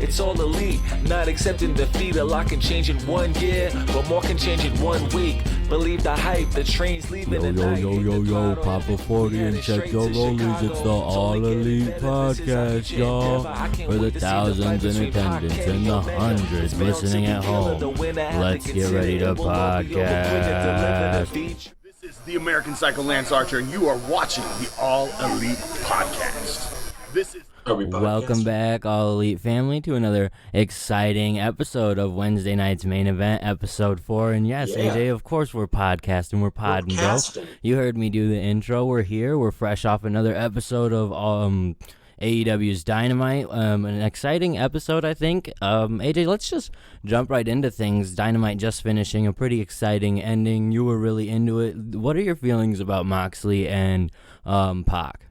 It's all elite, not accepting defeat. A lot can change in 1 year, but more can change in 1 week. Believe the hype, the train's leaving tonight. Yo, pop a 40 and check your rollies. It's the All Elite Podcast, y'all. For the thousands in attendance and the hundreds listening at home, let's get ready to podcast. This is the American Psycho Lance Archer, and you are watching the All Elite Podcast. This is Welcome back, All Elite family, to another exciting episode of Wednesday night's main event, episode 4. And yes, AJ, of course we're podcasting, we're podding, bro. You heard me do the intro. We're here. We're fresh off another episode of AEW's Dynamite. An exciting episode, I think. AJ, let's just jump right into things. Dynamite just finishing, a pretty exciting ending. You were really into it. What are your feelings about Moxley and Pac?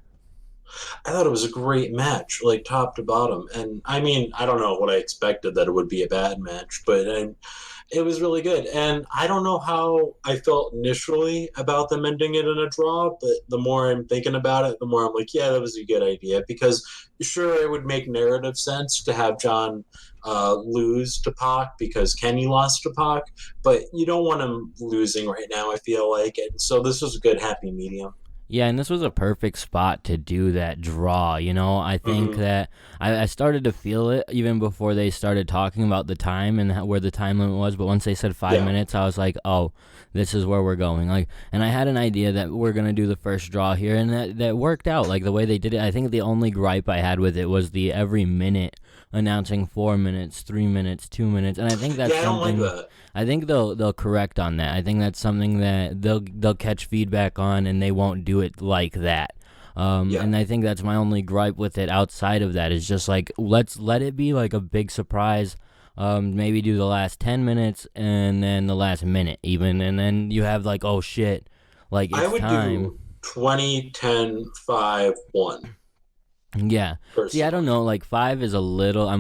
I thought it was a great match, like top to bottom. And I mean, I don't know what I expected, that it would be a bad match, but it was really good. And I don't know how I felt initially about them ending it in a draw, but the more I'm thinking about it, the more I'm like, yeah, that was a good idea. Because sure, it would make narrative sense to have John lose to Pac because Kenny lost to Pac, but you don't want him losing right now, I feel like. And so this was a good happy medium. Yeah, and this was a perfect spot to do that draw, you know? I think that I started to feel it even before they started talking about the time and where the time limit was, but once they said 5 minutes, I was like, oh, this is where we're going. Like, and I had an idea that we're going to do the first draw here, and that worked out, like the way they did it. I think the only gripe I had with it was the every minute announcing 4 minutes, 3 minutes, 2 minutes, and I think that's something. I don't like that. I think they'll correct on that. I think that's something that they'll catch feedback on, and they won't do it like that. And I think that's my only gripe with it. Outside of that is just like, let's let it be like a big surprise. Maybe do the last 10 minutes and then the last minute even, and then you have like, oh shit, like it's time. I would do 20, 10, 5, 1. Yeah. See, I don't know, like 5 is I'm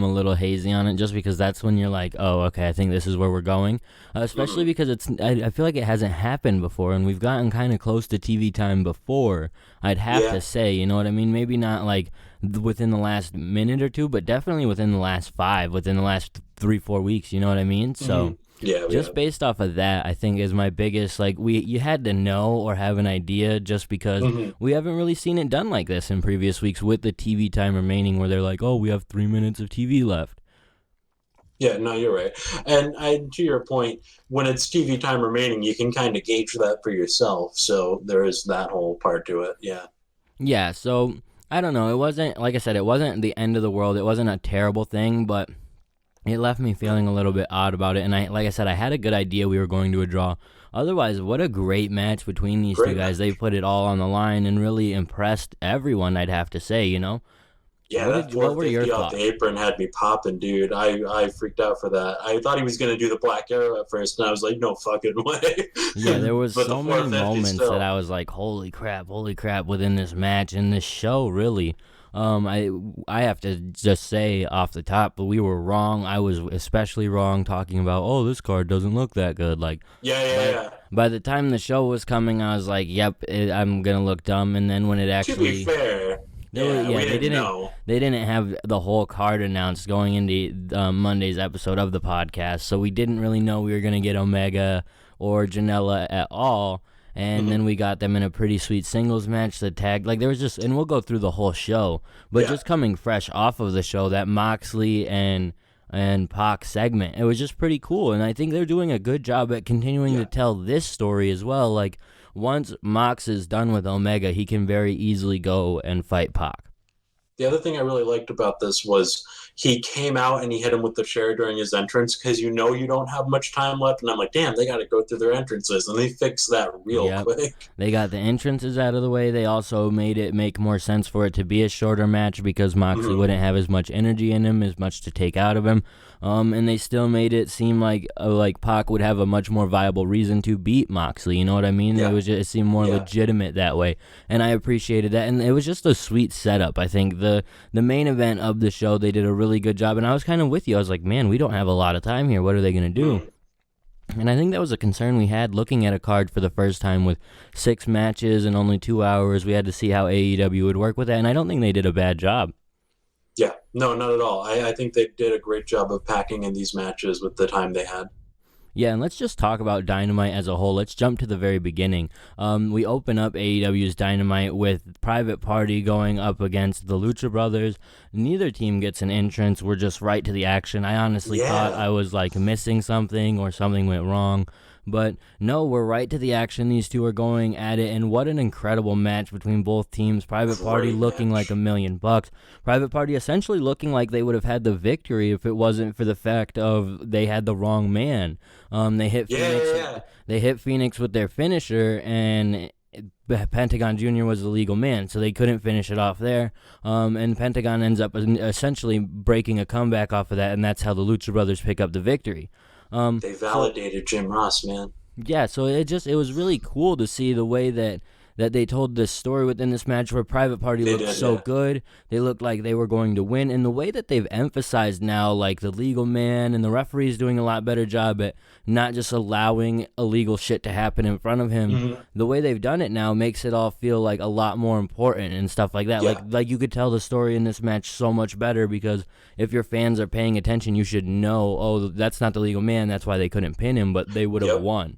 a little hazy on it just because that's when you're like, oh, okay, I think this is where we're going. Especially because I feel like it hasn't happened before, and we've gotten kind of close to TV time before, I'd have to say, you know what I mean? Maybe not like within the last minute or two, but definitely within the last 5, within the last 3-4 weeks, you know what I mean? So just based off of that, I think is my biggest, like, you had to know or have an idea just because we haven't really seen it done like this in previous weeks with the TV time remaining where they're like, oh, we have 3 minutes of TV left. Yeah, no, you're right. And to your point, when it's TV time remaining, you can kind of gauge that for yourself. So there is that whole part to it, Yeah, so I don't know. It wasn't, like I said, it wasn't the end of the world. It wasn't a terrible thing, but it left me feeling a little bit odd about it. And like I said, I had a good idea we were going to a draw. Otherwise, what a great match between these two guys. They put it all on the line and really impressed everyone, I'd have to say, you know? Yeah, what were your thoughts? The apron had me popping, dude. I freaked out for that. I thought he was going to do the Black Arrow at first, and I was like, no fucking way. Yeah, there was so many moments that I was like, holy crap, within this match and this show, really. I have to just say off the top, but we were wrong. I was especially wrong talking about, oh, this card doesn't look that good. Like, by the time the show was coming, I was like, yep, I'm going to look dumb. And then when it actually... To be fair... they didn't have the whole card announced going into Monday's episode of the podcast, so we didn't really know we were going to get Omega or Janela at all, and then we got them in a pretty sweet singles match, the tag, like there was just, and we'll go through the whole show, but just coming fresh off of the show, that Moxley and Pac segment, it was just pretty cool, and I think they're doing a good job at continuing to tell this story as well, like, once Mox is done with Omega, he can very easily go and fight Pac. The other thing I really liked about this was he came out and he hit him with the chair during his entrance because you don't have much time left. And I'm like, damn, they got to go through their entrances. And they fixed that real quick. They got the entrances out of the way. They also made it make more sense for it to be a shorter match because Moxley wouldn't have as much energy in him, as much to take out of him. And they still made it seem like Pac would have a much more viable reason to beat Moxley. You know what I mean? Yeah. It seemed more legitimate that way, and I appreciated that. And it was just a sweet setup. I think the main event of the show, they did a really good job. And I was kind of with you. I was like, man, we don't have a lot of time here. What are they gonna do? And I think that was a concern we had looking at a card for the first time with 6 matches and only 2 hours. We had to see how AEW would work with that, and I don't think they did a bad job. Yeah, no, not at all. I think they did a great job of packing in these matches with the time they had. Yeah, and let's just talk about Dynamite as a whole. Let's jump to the very beginning. We open up AEW's Dynamite with Private Party going up against the Lucha Brothers. Neither team gets an entrance. We're just right to the action. I honestly thought I was like missing something or something went wrong. But no, we're right to the action. These two are going at it, and what an incredible match between both teams. Private Party looking like $1,000,000. Private Party essentially looking like they would have had the victory if it wasn't for the fact of they had the wrong man. They hit Phoenix. They hit Phoenix with their finisher, and Pentagon Jr. was the legal man, so they couldn't finish it off there. And Pentagon ends up essentially breaking a comeback off of that, and that's how the Lucha Brothers pick up the victory. They validated Jim Ross, man. Yeah, so it was really cool to see the way that they told this story within this match where Private Party looked so good. They looked like they were going to win. And the way that they've emphasized now, like the legal man and the referee's doing a lot better job at not just allowing illegal shit to happen in front of him. The way they've done it now makes it all feel like a lot more important and stuff like that. Like you could tell the story in this match so much better because if your fans are paying attention, you should know, oh, that's not the legal man. That's why they couldn't pin him, but they would have won.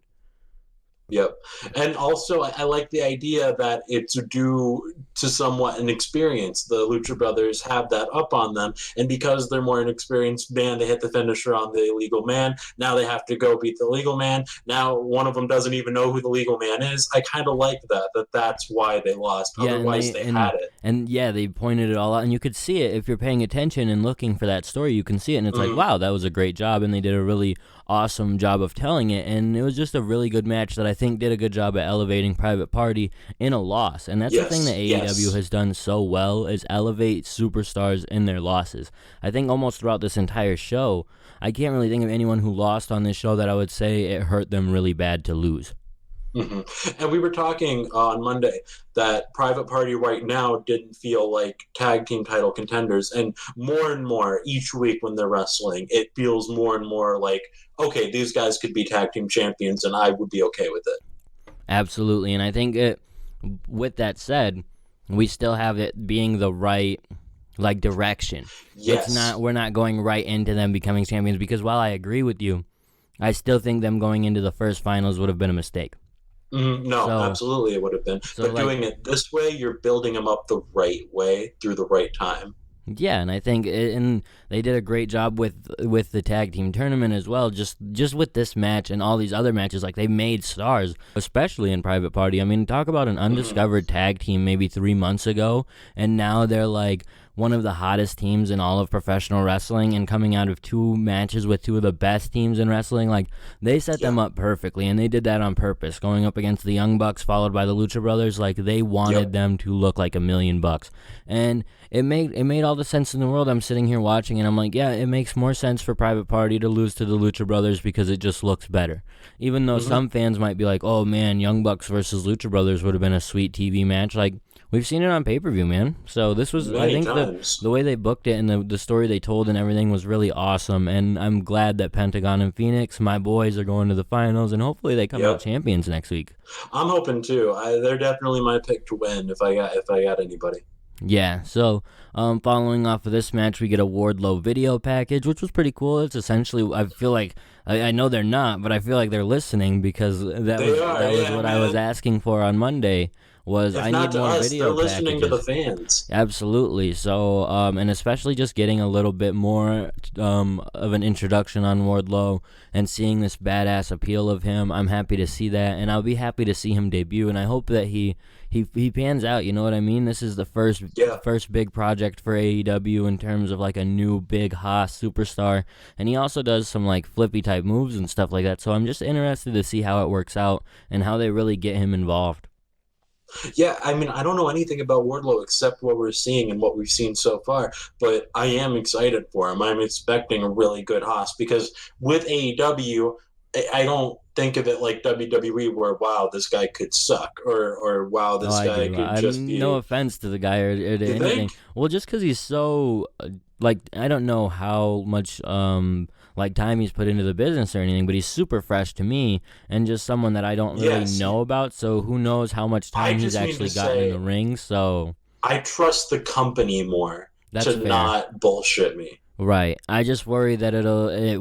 Yep. And also, I like the idea that it's due to somewhat inexperience. The Lucha Brothers have that up on them, and because they're more inexperienced, man, they hit the finisher on the illegal man. Now they have to go beat the legal man. Now one of them doesn't even know who the legal man is. I kind of like that's why they lost. Otherwise, they had it. And yeah, they pointed it all out, and you could see it if you're paying attention and looking for that story. You can see it, and it's like, wow, that was a great job, and they did a really awesome job of telling it, and it was just a really good match that I think did a good job at elevating Private Party in a loss. And that's the thing that AEW has done so well is elevate superstars in their losses. I think almost throughout this entire show, I can't really think of anyone who lost on this show that I would say it hurt them really bad to lose. And we were talking on Monday that Private Party right now didn't feel like tag team title contenders. And more each week when they're wrestling, it feels more and more like, okay, these guys could be tag team champions and I would be okay with it. Absolutely. And I think with that said, we still have it being the right direction. Yes. We're not going right into them becoming champions because while I agree with you, I still think them going into the first finals would have been a mistake. Absolutely it would have been. But doing it this way, you're building them up the right way through the right time. Yeah, and I think and they did a great job with the tag team tournament as well. Just with this match and all these other matches, like they made stars, especially in Private Party. I mean, talk about an undiscovered tag team maybe 3 months ago, and now they're like one of the hottest teams in all of professional wrestling, and coming out of 2 matches with 2 of the best teams in wrestling, like they set them up perfectly, and they did that on purpose, going up against the Young Bucks followed by the Lucha Brothers. Like they wanted them to look like $1,000,000, and it made all the sense in the world. I'm sitting here watching and I'm like, yeah, it makes more sense for Private Party to lose to the Lucha Brothers because it just looks better. Even though some fans might be like, oh man, Young Bucks versus Lucha Brothers would have been a sweet TV match. Like we've seen it on pay-per-view, man. So this was, I think the way they booked it and the story they told and everything was really awesome. And I'm glad that Pentagon and Phoenix, my boys, are going to the finals, and hopefully they come out champions next week. I'm hoping too. They're definitely my pick to win if I got anybody. Yeah, so following off of this match, we get a Wardlow video package, which was pretty cool. It's essentially, I feel like, I know they're not, but I feel like they're listening because that was what I was asking for on Monday. I need more video packages. They're listening to the fans. Absolutely. So, and especially just getting a little bit more of an introduction on Wardlow and seeing this badass appeal of him. I'm happy to see that, and I'll be happy to see him debut. And I hope that he pans out. You know what I mean? This is the first big project for AEW in terms of like a new big Haas superstar, and he also does some like flippy type moves and stuff like that. So I'm just interested to see how it works out and how they really get him involved. Yeah, I mean, I don't know anything about Wardlow except what we're seeing and what we've seen so far, but I am excited for him. I'm expecting a really good Haas because with AEW, I don't think of it like WWE where, wow, this guy could suck or wow, this guy could just be... No offense to the guy or to anything. Think? Well, just because he's so, like, I don't know how much... time he's put into the business or anything, but he's super fresh to me and just someone that I don't really know about, so who knows how much time he's actually gotten in the ring, so... I trust the company more That's to fair. not bullshit me. Right. I just worry that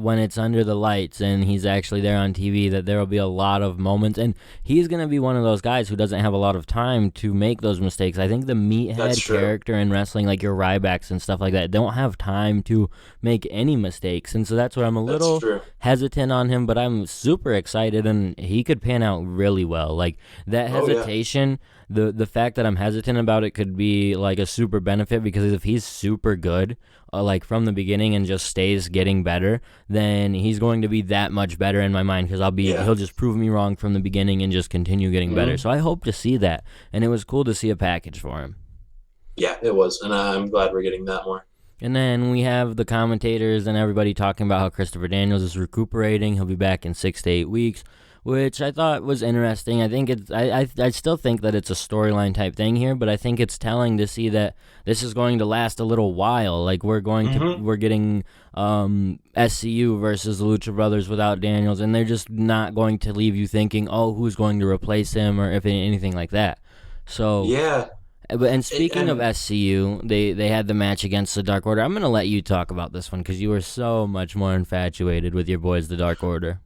when it's under the lights and he's actually there on TV, that there will be a lot of moments. And he's going to be one of those guys who doesn't have a lot of time to make those mistakes. I think the meathead character in wrestling, like your Rybacks and stuff like that, don't have time to make any mistakes. And so that's where I'm a little hesitant on him, but I'm super excited, and he could pan out really well. Like, that hesitation, the fact that I'm hesitant about it could be like a super benefit, because if he's super good, like from the beginning, and just stays getting better, then he's going to be that much better in my mind, because he'll just prove me wrong from the beginning and just continue getting better. So I hope to see that, and it was cool to see a package for him. Yeah, it was, and I'm glad we're getting that more. And then we have the commentators and everybody talking about how Christopher Daniels is recuperating. He'll be back in 6 to 8 weeks, which I thought was interesting. I think I still think that it's a storyline type thing here, but I think it's telling to see that this is going to last a little while. Like, we're getting SCU versus the Lucha Brothers without Daniels, and they're just not going to leave you thinking, oh, who's going to replace him, or if anything like that. So yeah. And speaking of SCU, they had the match against the Dark Order. I'm going to let you talk about this one, because you were so much more infatuated with your boys, the Dark Order.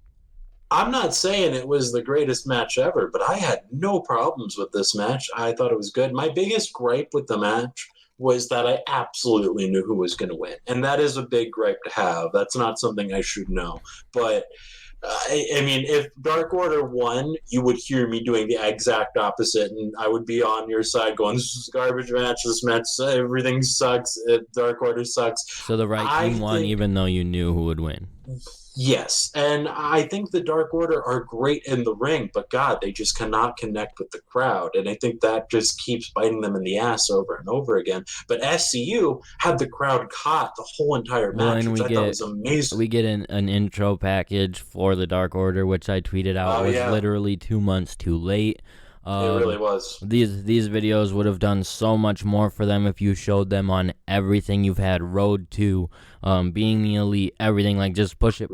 I'm not saying it was the greatest match ever, but I had no problems with this match. I thought it was good. My biggest gripe with the match was that I absolutely knew who was going to win. And that is a big gripe to have. That's not something I should know. But, I mean, if Dark Order won, you would hear me doing the exact opposite, and I would be on your side going, this is a garbage match, this match, everything sucks, Dark Order sucks. So the right team won, even though you knew who would win. Yes, and I think the Dark Order are great in the ring, but God, they just cannot connect with the crowd, and I think that just keeps biting them in the ass over and over again. But SCU had the crowd caught the whole entire match, which I thought was amazing. We get an intro package for the Dark Order, which I tweeted out was literally 2 months too late. It really was. These videos would have done so much more for them if you showed them on everything you've had Road to, being the Elite, everything. Like, just push it,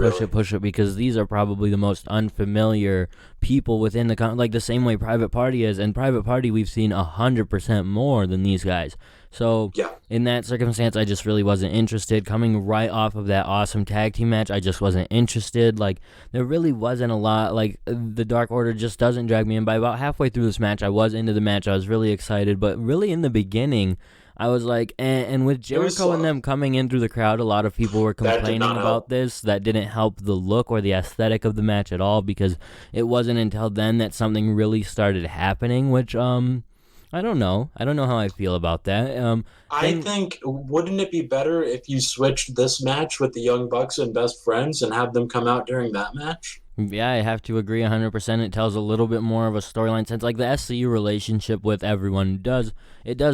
because these are probably the most unfamiliar people within the like the same way Private Party is. And Private Party, we've seen 100% more than these guys. So in that circumstance, I just really wasn't interested. Coming right off of that awesome tag team match, I just wasn't interested. Like, there really wasn't a lot. Like, the Dark Order just doesn't drag me in. By about halfway through this match, I was into the match. I was really excited. But really in the beginning, I was like, and with Jericho and them coming in through the crowd, a lot of people were complaining about this. That didn't help the look or the aesthetic of the match at all, because it wasn't until then that something really started happening, which, I don't know. I don't know how I feel about that. I think, wouldn't it be better if you switched this match with the Young Bucks and Best Friends and have them come out during that match? Yeah, I have to agree 100%. It tells a little bit more of a storyline sense. Like, the SCU relationship with everyone does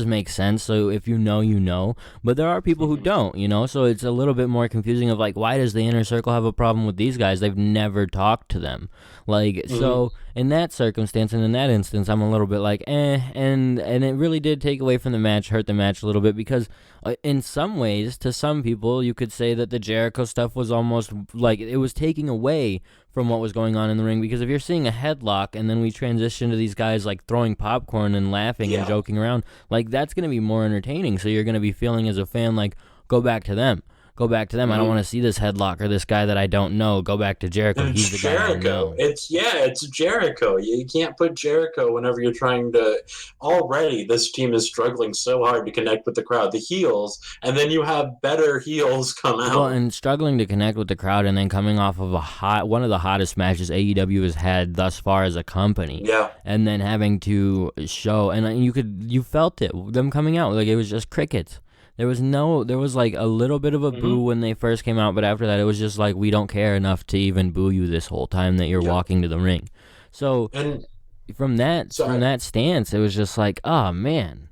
make sense. So if you know, you know. But there are people who don't, you know? So it's a little bit more confusing of, like, why does the Inner Circle have a problem with these guys? They've never talked to them. Like, so in that circumstance and in that instance, I'm a little bit like, and it really did take away from the match, hurt the match a little bit, because in some ways, to some people, you could say that the Jericho stuff was almost like it was taking away from what was going on in the ring, because if you're seeing a headlock and then we transition to these guys like throwing popcorn and laughing and joking around, like, that's going to be more entertaining. So you're going to be feeling as a fan like, go back to them. I don't want to see this headlock or this guy that I don't know. Go back to Jericho. And he's the Jericho. guy I know. It's Jericho. You can't put Jericho whenever you're trying to. Already, this team is struggling so hard to connect with the crowd, the heels, and then you have better heels come out. Well, and struggling to connect with the crowd, and then coming off of one of the hottest matches AEW has had thus far as a company. Yeah. And then having to show, and you felt it, them coming out, like, it was just crickets. There was like a little bit of a boo when they first came out, but after that it was just like, we don't care enough to even boo you this whole time that you're walking to the ring. So from that stance, it was just like, oh man.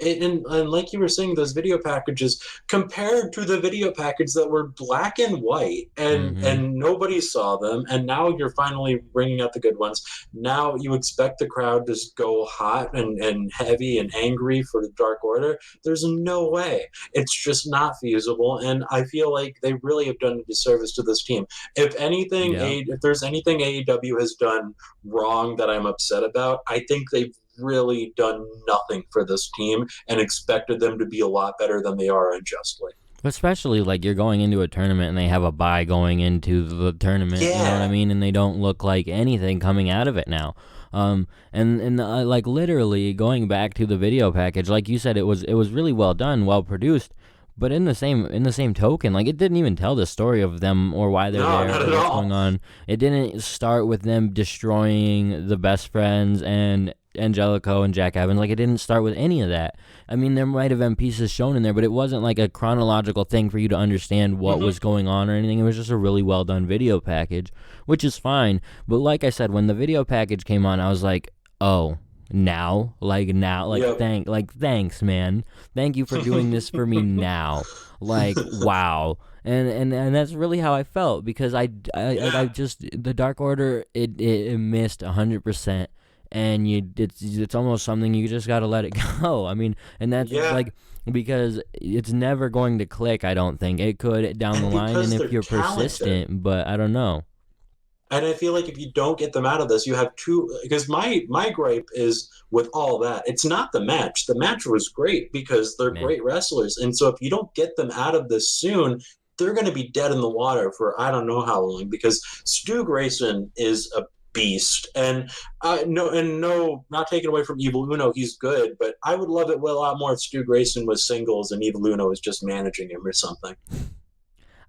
And like you were saying, those video packages compared to the video package that were black and white and nobody saw them, and now you're finally bringing out the good ones. Now you expect the crowd to go hot and heavy and angry for the Dark Order. There's no way. It's just not feasible, and I feel like they really have done a disservice to this team. If anything, if there's anything AEW has done wrong that I'm upset about, I think they've really done nothing for this team and expected them to be a lot better than they are unjustly. Especially like you're going into a tournament and they have a bye going into the tournament, you know what I mean? And they don't look like anything coming out of it now. Like literally going back to the video package, like you said, it was really well done, well produced. But in the same token, like it didn't even tell the story of them or why they're there or what's going on. It didn't start with them destroying the Best Friends and Angelico and Jack Evans. Like it didn't start with any of that. I mean, there might have been pieces shown in there, but it wasn't like a chronological thing for you to understand what was going on or anything. It was just a really well done video package, which is fine. But like I said, when the video package came on, I was like, oh. Now, Yep. Thanks, man. Thank you for doing this for me now. Like, wow. And that's really how I felt, because I just, the Dark Order, it missed 100%, and it's almost something you just got to let it go. I mean, and that's like, because it's never going to click, I don't think. It could down the line, and if you're persistent, but I don't know. And I feel like if you don't get them out of this, you have two. Because my gripe is with all that, it's not the match. The match was great because they're great wrestlers. And so if you don't get them out of this soon, they're going to be dead in the water for I don't know how long. Because Stu Grayson is a beast. And no, not taken away from Evil Uno, he's good. But I would love it a lot more if Stu Grayson was singles and Evil Uno was just managing him or something.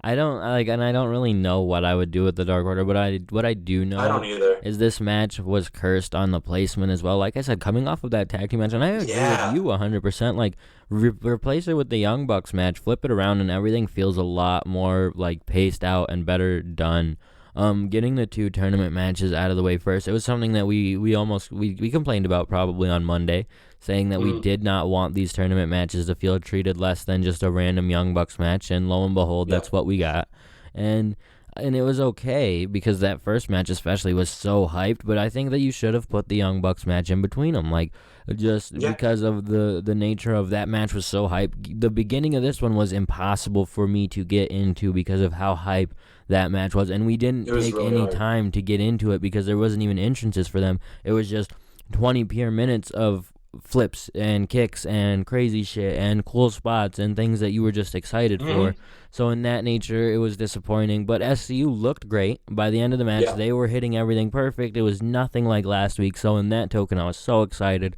I don't really know what I would do with the Dark Order, but what I do know I don't either. is this match was cursed on the placement as well. Like I said, coming off of that tag team match, and I agree with you 100%. Like replace it with the Young Bucks match, flip it around, and everything feels a lot more like paced out and better done. Getting the 2 tournament matches out of the way first, it was something that we complained about probably on Monday, saying that we did not want these tournament matches to feel treated less than just a random Young Bucks match, and lo and behold, that's what we got. And it was okay, because that first match especially was so hyped, but I think that you should have put the Young Bucks match in between them, like, just because of the nature of that match was so hyped. The beginning of this one was impossible for me to get into because of how hype that match was, and we didn't take really any time to get into it because there wasn't even entrances for them. It was just 20 pure minutes of flips and kicks and crazy shit and cool spots and things that you were just excited for. So in that nature, it was disappointing. But SCU looked great. By the end of the match, they were hitting everything perfect. It was nothing like last week. So in that token, I was so excited.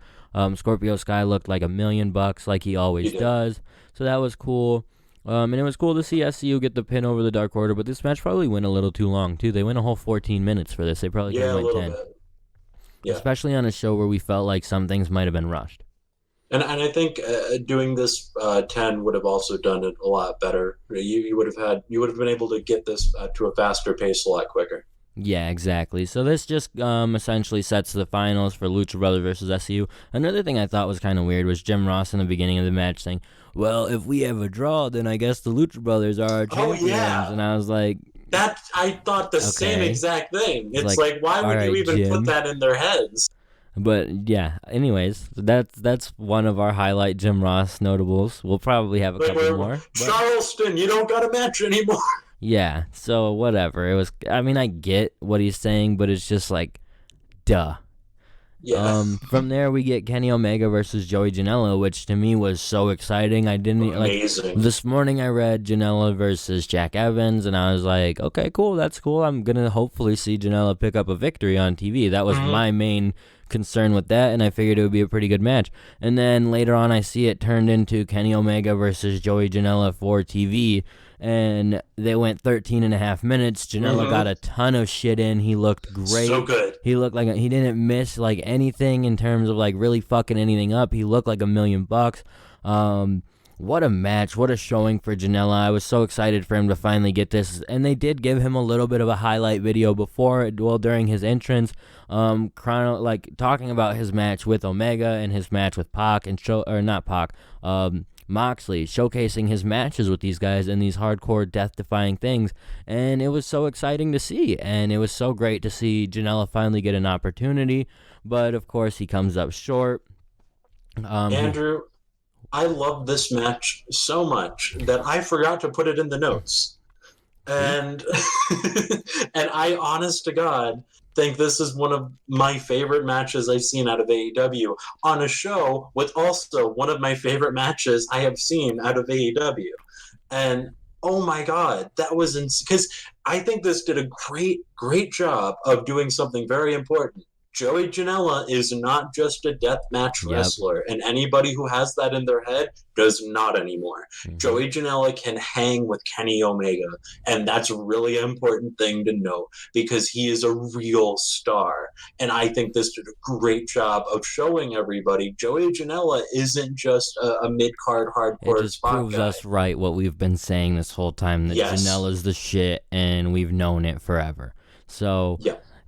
Scorpio Sky looked like $1,000,000 like he always does. So that was cool. And it was cool to see SCU get the pin over the Dark Order. But this match probably went a little too long, too. They went a whole 14 minutes for this. They probably could have went 10. Especially on a show where we felt like some things might have been rushed. And I think doing this 10 would have also done it a lot better. You would have been able to get this to a faster pace a lot quicker. Yeah, exactly. So this just essentially sets the finals for Lucha Brothers versus SCU. Another thing I thought was kind of weird was Jim Ross in the beginning of the match saying, "Well, if we have a draw, then I guess the Lucha Brothers are our champions." And I was like, that I thought the same exact thing. It's like why would you even put that in their heads? But yeah, anyways, that's one of our highlight Jim Ross notables. We'll probably have a couple more. Charleston, you don't got a match anymore. Yeah, so whatever. It was. I mean, I get what he's saying, but it's just like, duh. Yeah. From there, we get Kenny Omega versus Joey Janela, which to me was so exciting. I didn't Amazing. This morning I read Janela versus Jack Evans, and I was like, okay, cool, that's cool. I'm gonna hopefully see Janela pick up a victory on TV. That was my main concern with that, and I figured it would be a pretty good match. And then later on, I see it turned into Kenny Omega versus Joey Janela for TV. And they went 13 and a half minutes. Janela got a ton of shit in. He looked great. So good. He looked like he didn't miss like anything in terms of like really fucking anything up. He looked like $1,000,000. What a match. What a showing for Janela. I was so excited for him to finally get this. And they did give him a little bit of a highlight video during his entrance, talking about his match with Omega and his match with Pac Moxley, showcasing his matches with these guys and these hardcore death-defying things, and it was so exciting to see, and it was so great to see Janela finally get an opportunity, but of course he comes up short. Andrew, I love this match so much that I forgot to put it in the notes. And and I, honest to God, think this is one of my favorite matches I've seen out of AEW on a show with also one of my favorite matches I have seen out of AEW. And oh my God, that was because I think this did a great job of doing something very important. Joey Janela is not just a deathmatch wrestler, and anybody who has that in their head does not anymore. Joey Janela can hang with Kenny Omega, and that's a really important thing to note because he is a real star. And I think this did a great job of showing everybody Joey Janela isn't just a mid-card hardcore It just spot proves guy. us right what we've been saying this whole time, that Janela's the shit, and we've known it forever. So...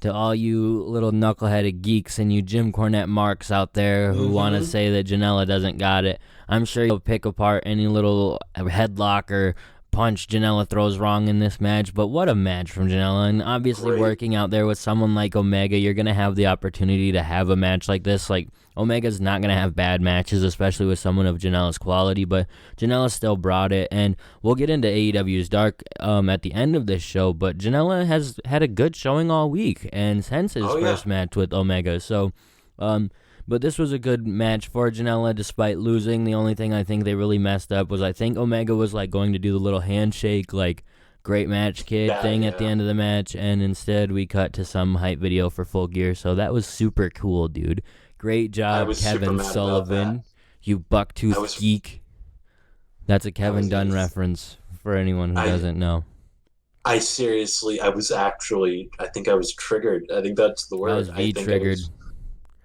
to all you little knuckleheaded geeks and you Jim Cornette marks out there who want to say that Janela doesn't got it, I'm sure you'll pick apart any little headlock or punch Janela throws wrong in this match. But what a match from Janela. And obviously working out there with someone like Omega, you're going to have the opportunity to have a match like this. Like, Omega's not going to have bad matches, especially with someone of Janela's quality, but Janela still brought it, and we'll get into AEW's Dark at the end of this show, but Janela has had a good showing all week, and since his first match with Omega, so, but this was a good match for Janela despite losing. The only thing I think they really messed up was I think Omega was, like, going to do the little handshake, like, great match kid thing at the end of the match, and instead we cut to some hype video for Full Gear, so that was super cool, dude. Great job, Kevin Sullivan, you bucktooth geek. That's a Kevin Dunn reference for anyone who doesn't know. I seriously, I think I was triggered. I think that's the word. I was V-triggered.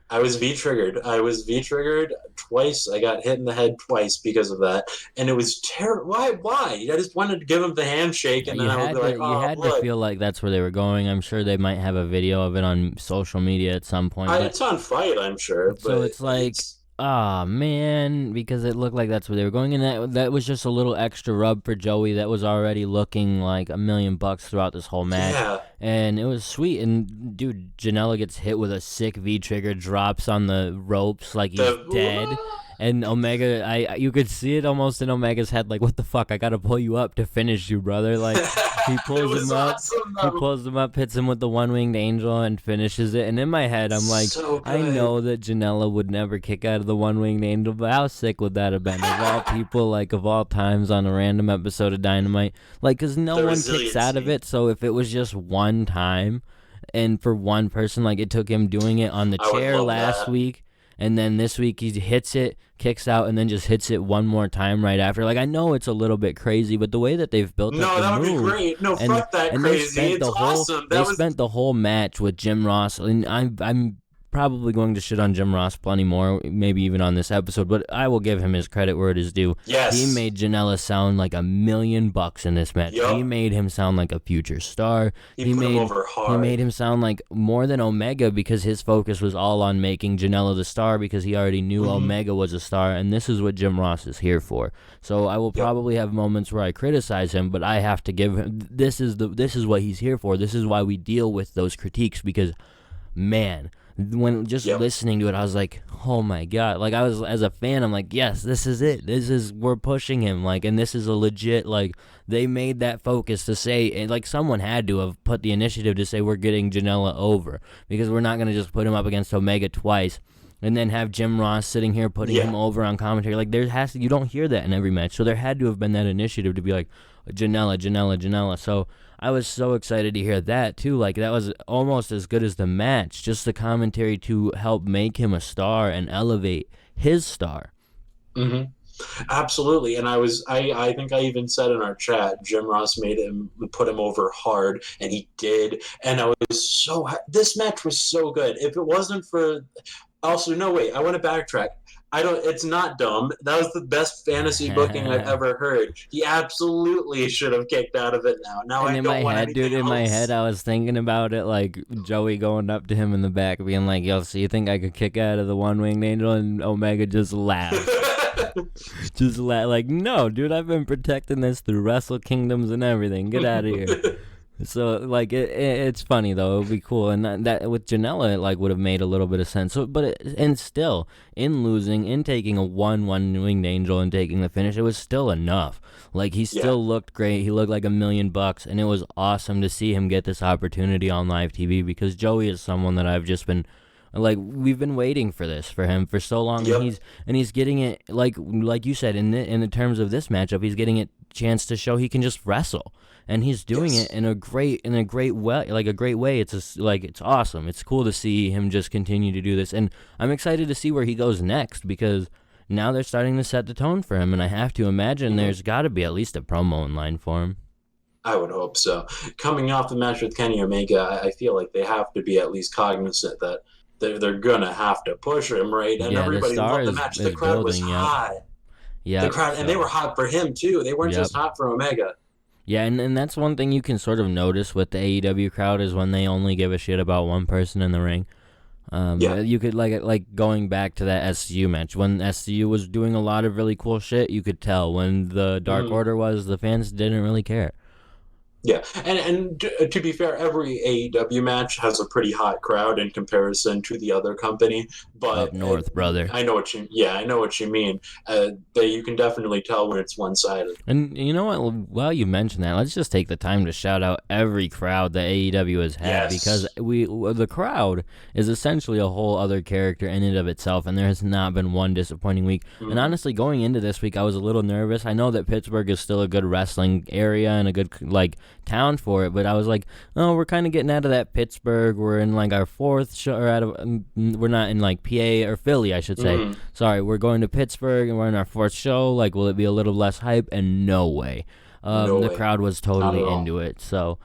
I was V-triggered. I was V-triggered twice. I got hit in the head twice because of that. And it was terrible. Why? I just wanted to give him the handshake, and then I would be like, you had to feel like that's where they were going. I'm sure they might have a video of it on social media at some point. It's on Fight, I'm sure. So it's like... man, because it looked like that's where they were going, and that was just a little extra rub for Joey that was already looking like $1 million throughout this whole match, and it was sweet. And dude, Janela gets hit with a sick V-trigger, drops on the ropes like he's dead. And Omega, you could see it almost in Omega's head, like, what the fuck, I gotta pull you up to finish you, brother. Like, he pulls him up, hits him with the one-winged angel, and finishes it. And in my head, I'm like, I know that Janela would never kick out of the one-winged angel, but how sick would that have been? Of all people, like, of all times on a random episode of Dynamite. Like, because no one kicks out of it, so if it was just one time, and for one person, like, it took him doing it on the chair last week, and then this week he hits it, kicks out, and then just hits it one more time right after. Like, I know it's a little bit crazy, but the way that they've built up the that would move, be great. No, fuck that crazy. It's awesome. They spent the whole match with Jim Ross, and I'm probably going to shit on Jim Ross plenty more, maybe even on this episode, but I will give him his credit where it is due. Yes. He made Janela sound like $1 million in this match. Yep. He made him sound like a future star. He put him over hard. He made him sound like more than Omega because his focus was all on making Janela the star because he already knew Omega was a star, and this is what Jim Ross is here for. So I will probably have moments where I criticize him, but I have to give him, this is what he's here for. This is why we deal with those critiques, because, man, when just listening to it, I was like, oh my God. Like, I was, as a fan, I'm like, yes, this is it. We're pushing him. Like, and this is a legit, like, they made that focus to say, and like, someone had to have put the initiative to say, we're getting Janela over, because we're not going to just put him up against Omega twice and then have Jim Ross sitting here putting him over on commentary. Like, you don't hear that in every match. So there had to have been that initiative to be like, Janela. So I was so excited to hear that too. Like, that was almost as good as the match. Just the commentary to help make him a star and elevate his star. Mm-hmm. Absolutely. And I think I even said in our chat, Jim Ross put him over hard, and he did. And I was this match was so good. If it wasn't for, also, no, wait, I want to backtrack. It's not dumb. That was the best fantasy booking I've ever heard. He absolutely should have kicked out of it now. And in my head, I was thinking about it, like, Joey going up to him in the back, being like, yo, so you think I could kick out of the one-winged angel? And Omega just laughed. Like, no, dude, I've been protecting this through Wrestle Kingdoms and everything. Get out of here. So like it's funny though. It would be cool, and that with Janela it like would have made a little bit of sense. So, and still in losing, in taking a 1-1 Winged Angel and taking the finish, it was still enough. Like he still looked great. He looked like $1,000,000, and it was awesome to see him get this opportunity on live TV because Joey is someone that I've just been. Like we've been waiting for this for him for so long, and he's getting it like you said in the terms of this matchup, he's getting a chance to show he can just wrestle, and he's doing it in a great way, like a great way. It's it's awesome. It's cool to see him just continue to do this, and I'm excited to see where he goes next because now they're starting to set the tone for him, and I have to imagine there's got to be at least a promo in line for him. I would hope so. Coming off the match with Kenny Omega, I feel like they have to be at least cognizant that they're gonna have to push him, right? And everybody loved the match. The crowd was hot. Yeah, the crowd, and they were hot for him too. They weren't just hot for Omega. Yeah, and that's one thing you can sort of notice with the AEW crowd is when they only give a shit about one person in the ring. You could like going back to that SCU match when SCU was doing a lot of really cool shit. You could tell when the Dark Order was, the fans didn't really care. Yeah, and to be fair, every AEW match has a pretty hot crowd in comparison to the other company. But up north, brother. I know what you mean. You can definitely tell when it's one-sided. And you know what? While you mention that, let's just take the time to shout out every crowd that AEW has had because the crowd is essentially a whole other character in and of itself, and there has not been one disappointing week. And honestly, going into this week, I was a little nervous. I know that Pittsburgh is still a good wrestling area and a good town for it, but I was like, oh, we're kind of getting out of that Pittsburgh. We're in like our fourth show, or we're not in like PA or Philly, I should say. Sorry, we're going to Pittsburgh and we're in our fourth show. Like, will it be a little less hype? And no way. The crowd was totally into it. So,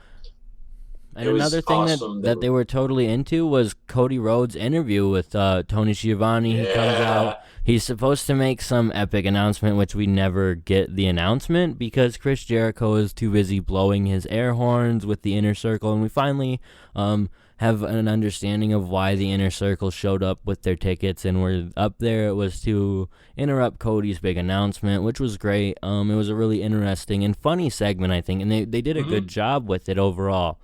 and another thing that they were totally into was Cody Rhodes' interview with Tony Schiavone. He comes out. He's supposed to make some epic announcement, which we never get the announcement because Chris Jericho is too busy blowing his air horns with the Inner Circle, and we finally have an understanding of why the Inner Circle showed up with their tickets and were up there. It was to interrupt Cody's big announcement, which was great. It was a really interesting and funny segment, I think, and they did a good job with it overall.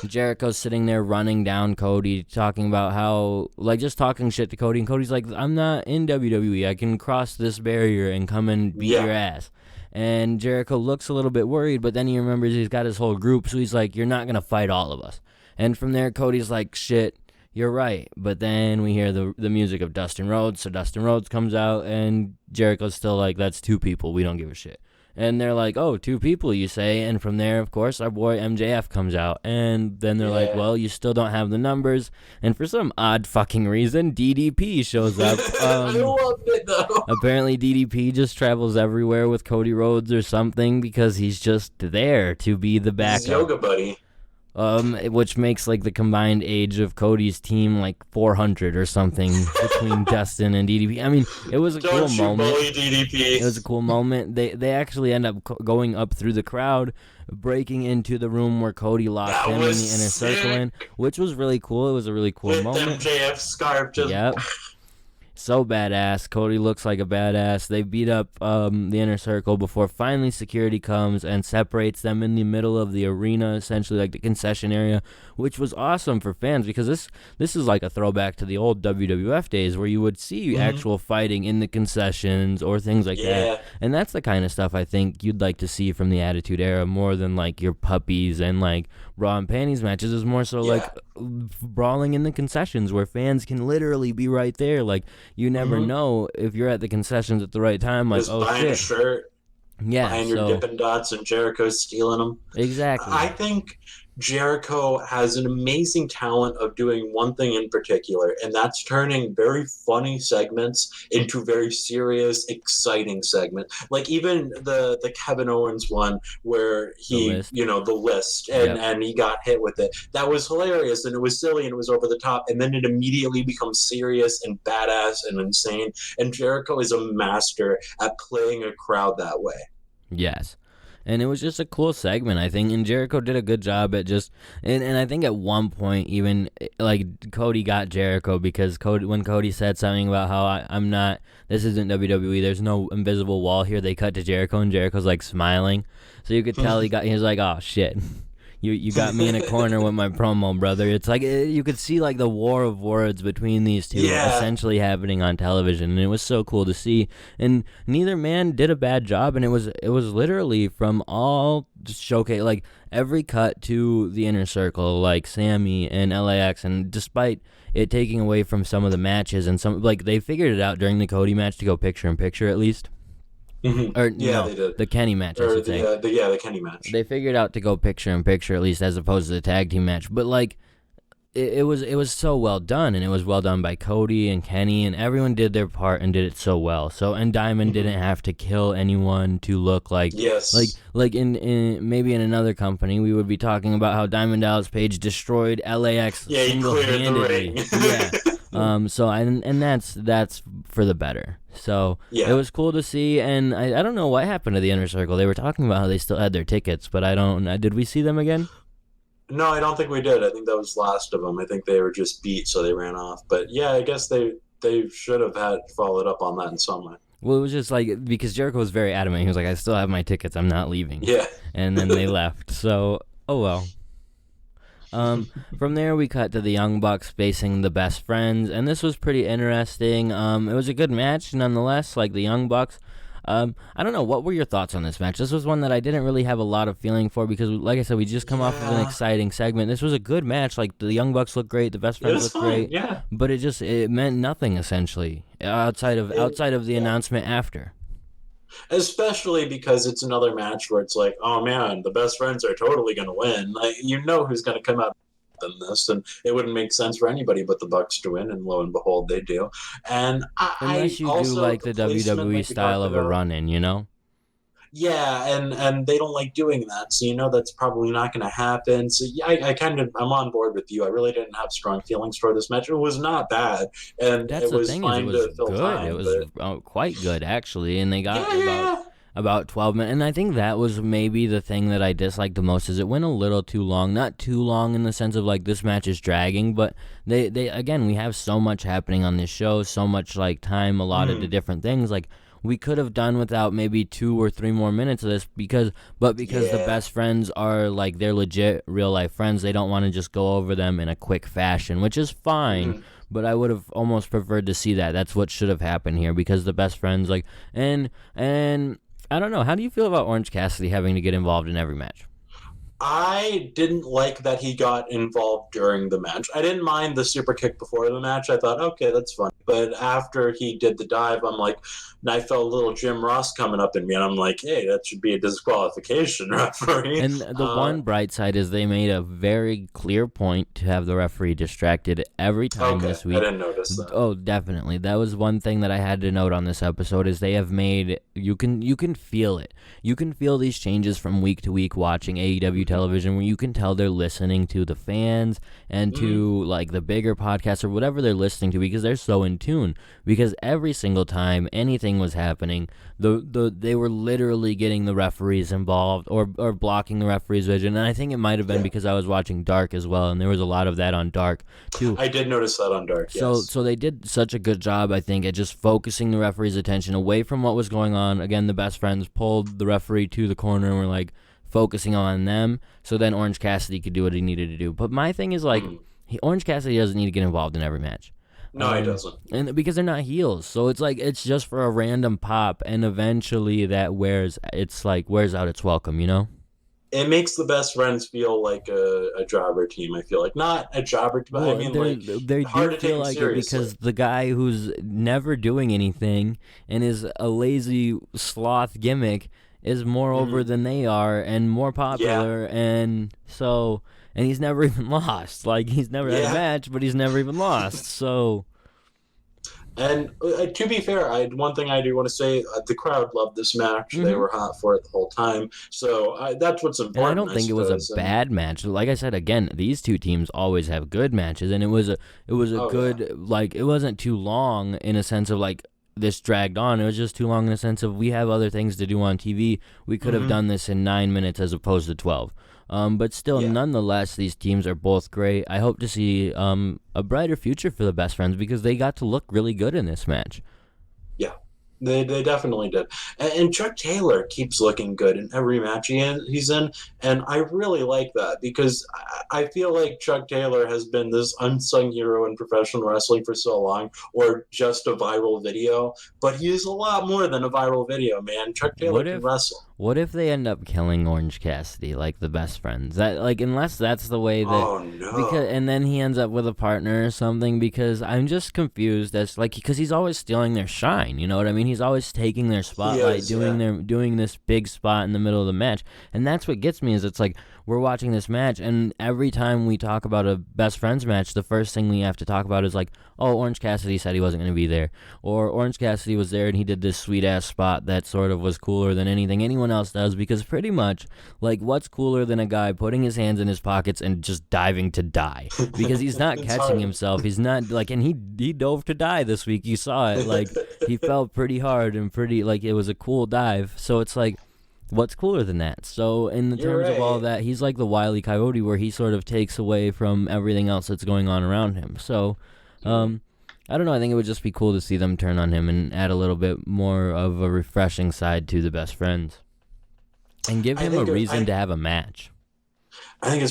Jericho's sitting there running down Cody, talking about how, just talking shit to Cody, and Cody's like, I'm not in WWE, I can cross this barrier and come and beat your ass. And Jericho looks a little bit worried, but then he remembers he's got his whole group, so he's like, you're not gonna fight all of us. And from there, Cody's like, shit, you're right. But then we hear the music of Dustin Rhodes, so Dustin Rhodes comes out, and Jericho's still like, that's 2 people, we don't give a shit. And they're like, oh, 2 people, you say? And from there, of course, our boy MJF comes out. And then they're like, well, you still don't have the numbers. And for some odd fucking reason, DDP shows up. I loved it, though. Apparently, DDP just travels everywhere with Cody Rhodes or something because he's just there to be the backup. His yoga buddy. Which makes the combined age of Cody's team 400 or something between Dustin and DDP. I mean, it was a cool moment. Bully DDP. It was a cool moment. They actually end up going up through the crowd, breaking into the room where Cody locked him in the Inner Circle in, which was really cool. It was a really cool moment. MJF scarf just. Yep. So badass. Cody looks like a badass. They beat up the Inner Circle before finally security comes and separates them in the middle of the arena, essentially the concession area, which was awesome for fans because this is like a throwback to the old WWF days where you would see actual fighting in the concessions or things like that. And that's the kind of stuff I think you'd like to see from the Attitude Era more than your puppies and bra and panties matches. Is more so brawling in the concessions where fans can literally be right there. You never know if you're at the concessions at the right time. Just buying a shirt, buying your Dippin' Dots, and Jericho's stealing them. Exactly. I think Jericho has an amazing talent of doing one thing in particular, and that's turning very funny segments into very serious, exciting segments. Even the Kevin Owens one where the list, and he got hit with it. That was hilarious, and it was silly, and it was over the top, and then it immediately becomes serious and badass and insane. And Jericho is a master at playing a crowd that way. Yes. And it was just a cool segment, I think. And Jericho did a good job at just... And I think at one point, even, Cody got Jericho because when Cody said something about how I'm not... This isn't WWE. There's no invisible wall here. They cut to Jericho, and Jericho's, smiling. So you could tell he was like, oh, shit. You got me in a corner with my promo, brother. It's like you could see like the war of words between these two essentially happening on television, and it was so cool to see. And neither man did a bad job, and it was literally from all showcase, like every cut to the Inner Circle, like Sammy and LAX, and despite it taking away from some of the matches and some, like, they figured it out during the Cody match to go picture in picture at least. Mm-hmm. Or yeah, no, they did. The Kenny match, I should say. The Kenny match. They figured out to go picture in picture at least, as opposed to the tag team match. But like, it was so well done, and it was well done by Cody and Kenny, and everyone did their part and did it so well. So, and Diamond didn't have to kill anyone to look like, like in maybe in another company we would be talking about how Diamond Dallas Page destroyed LAX single-handedly. So and that's for the better. So it was cool to see, and I don't know what happened to the Inner Circle. They were talking about how they still had their tickets, but did we see them again? No, I don't think we did. I think that was last of them. I think they were just beat, so they ran off. But yeah, I guess they should have had followed up on that in some way. Well, it was just like, because Jericho was very adamant. He was like, I still have my tickets. I'm not leaving. Yeah. And then they left. So, oh well. From there, we cut to the Young Bucks facing the Best Friends, and this was pretty interesting. It was a good match, nonetheless, like the Young Bucks. I don't know, what were your thoughts on this match? This was one that I didn't really have a lot of feeling for because, like I said, we just come off of an exciting segment. This was a good match. Like, the Young Bucks looked great, the Best Friends looked great. Yeah. But it meant nothing, essentially, outside of the announcement after. Especially because it's another match where it's like, oh man, the Best Friends are totally going to win. Like, you know who's going to come out in this, and it wouldn't make sense for anybody but the Bucks to win, and lo and behold, they do. And unless you do like the WWE style of a run-in, you know? Yeah, and they don't like doing that, so you know that's probably not going to happen. So yeah, I'm on board with you. I really didn't have strong feelings for this match. It was not bad, and that's it was the thing, fine to fill good. time. It was quite good, actually, and they got about 12 minutes. And I think that was maybe the thing that I disliked the most, is it went a little too long. Not too long in the sense of like this match is dragging, but they again, we have so much happening on this show, so much like time allotted to different things. Like, we could have done without maybe 2 or 3 more minutes of this because the Best Friends are like, they're legit real life friends. They don't want to just go over them in a quick fashion, which is fine. But I would have almost preferred to see that. That's what should have happened here, because the Best Friends, like, and I don't know. How do you feel about Orange Cassidy having to get involved in every match? I didn't like that he got involved during the match. I didn't mind the super kick before the match. I thought, okay, that's fun. But after he did the dive, I'm like, and I felt a little Jim Ross coming up in me, and I'm like, hey, that should be a disqualification, referee. And the one bright side is they made a very clear point to have the referee distracted every time this week. I didn't notice that. Oh, definitely. That was one thing that I had to note on this episode, is they have made, you can feel it. You can feel these changes from week to week watching AEW television, where you can tell they're listening to the fans and to like the bigger podcasts or whatever they're listening to, because they're so in tune. Because every single time anything was happening, they were literally getting the referees involved or blocking the referee's vision. And I think it might have been because I was watching Dark as well, and there was a lot of that on Dark too. I did notice that on Dark. Yes. So they did such a good job, I think, at just focusing the referee's attention away from what was going on. Again, the Best Friends pulled the referee to the corner and were like focusing on them, so then Orange Cassidy could do what he needed to do. But my thing is, like, Orange Cassidy doesn't need to get involved in every match. No, he doesn't. And because they're not heels, so it's like, it's just for a random pop, and eventually that wears out its welcome, you know? It makes the Best Friends feel like a jobber team. I feel like, not a jobber team, but I mean, they hard do to feel take like seriously. it, because the guy who's never doing anything and is a lazy sloth gimmick is more over than they are and more popular, and so, and he's never even lost. Like, he's never had a match, but he's never even lost. So, and to be fair, one thing I do want to say, the crowd loved this match. They were hot for it the whole time. So that's what's important. And I don't think it was a bad match. Like I said, again, these two teams always have good matches, and it was a good, like, it wasn't too long in a sense of like, this dragged on. It was just too long in the sense of, we have other things to do on TV. We could have done this in 9 minutes as opposed to 12. But still, nonetheless, these teams are both great. I hope to see a brighter future for the Best Friends, because they got to look really good in this match. Yeah. They definitely did. And Chuck Taylor keeps looking good in every match he's in, and I really like that because I feel like Chuck Taylor has been this unsung hero in professional wrestling for so long, or just a viral video, but he's a lot more than a viral video, man. Chuck Taylor What can if wrestle. what if they end up killing Orange Cassidy like the best friends? That like unless that's the way that Oh no. because and then he ends up with a partner or something because I'm just confused as like because he's always stealing their shine, you know what I mean? He's always taking their spotlight, doing this big spot in the middle of the match. And that's what gets me is it's like we're watching this match and every time we talk about a best friends match, the first thing we have to talk about is like, oh, Orange Cassidy said he wasn't going to be there, or Orange Cassidy was there and he did this sweet ass spot that sort of was cooler than anything anyone else does because pretty much like what's cooler than a guy putting his hands in his pockets and just diving to die because he's not catching himself, he's not like, and he dove to die this week, you saw it, like he fell pretty hard and pretty like it was a cool dive, so it's like what's cooler than that? So in the terms of all that, he's like the Wile E. Coyote where he sort of takes away from everything else that's going on around him. So I don't know, I think it would just be cool to see them turn on him and add a little bit more of a refreshing side to the best friends and give him a reason to have a match. I think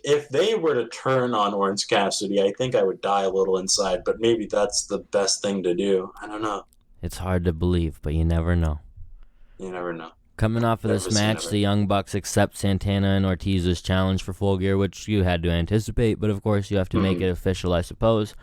if they were to turn on Orange Cassidy, I think I would die a little inside, but maybe that's the best thing to do. I don't know. It's hard to believe, but you never know. You never know. Coming off of this match, the Young Bucks accept Santana and Ortiz's challenge for Full Gear, which you had to anticipate, but of course you have to make it official, I suppose.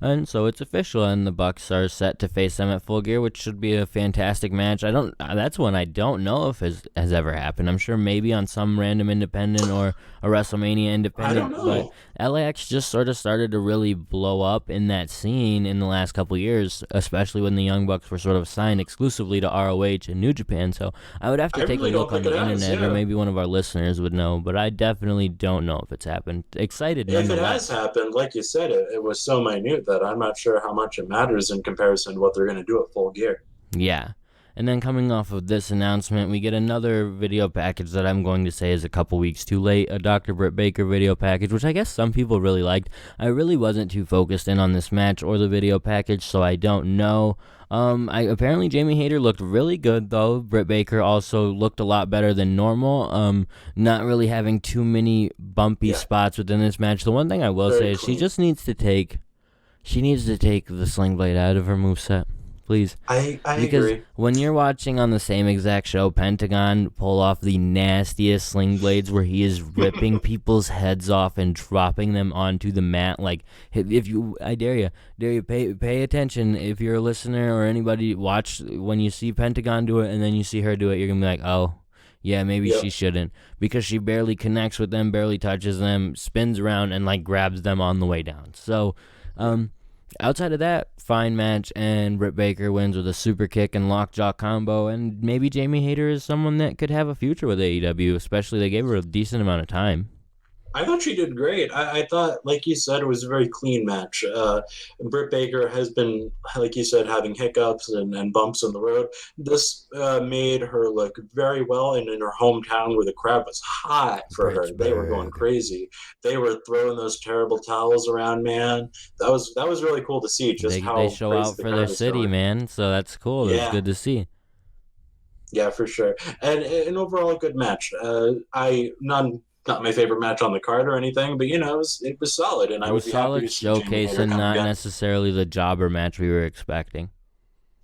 And so it's official, and the Bucks are set to face them at Full Gear, which should be a fantastic match. That's one I don't know if has ever happened. I'm sure maybe on some random independent or a WrestleMania independent. I don't know. But LAX just sort of started to really blow up in that scene in the last couple years, especially when the Young Bucks were sort of signed exclusively to ROH and New Japan. So I would have to take a look on the internet, or maybe one of our listeners would know, but I definitely don't know if it's happened. Excited. If it has happened, like you said, it was so minute that I'm not sure how much it matters in comparison to what they're going to do at Full Gear. Yeah. And then coming off of this announcement, we get another video package that I'm going to say is a couple weeks too late, a Dr. Britt Baker video package, which I guess some people really liked. I really wasn't too focused in on this match or the video package, so I don't know. Apparently Jamie Hayter looked really good, though. Britt Baker also looked a lot better than normal. Not really having too many bumpy spots within this match. The one thing I will say is she just needs to take the sling blade out of her moveset, please. I because agree. When you're watching on the same exact show, Pentagon pull off the nastiest sling blades where he is ripping people's heads off and dropping them onto the mat. Like, I dare you, pay attention. If you're a listener or anybody, watch when you see Pentagon do it and then you see her do it, you're gonna be like, oh. Yeah, maybe she shouldn't, because she barely connects with them, barely touches them, spins around, and like grabs them on the way down. So, outside of that, fine match, and Britt Baker wins with a super kick and lockjaw combo, and maybe Jamie Hayter is someone that could have a future with AEW, especially they gave her a decent amount of time. I thought she did great. I thought, like you said, it was a very clean match. Britt Baker has been, like you said, having hiccups and bumps in the road. This made her look very well, and in her hometown where the crowd was hot for her. They were going crazy. They were throwing those terrible towels around, man. That was really cool to see. Just how they show out for their city, man. So that's cool. That's good to see. Yeah, for sure. And an overall good match. Not my favorite match on the card or anything, but it was solid, and I would be happy to see showcase and not necessarily the jobber match we were expecting.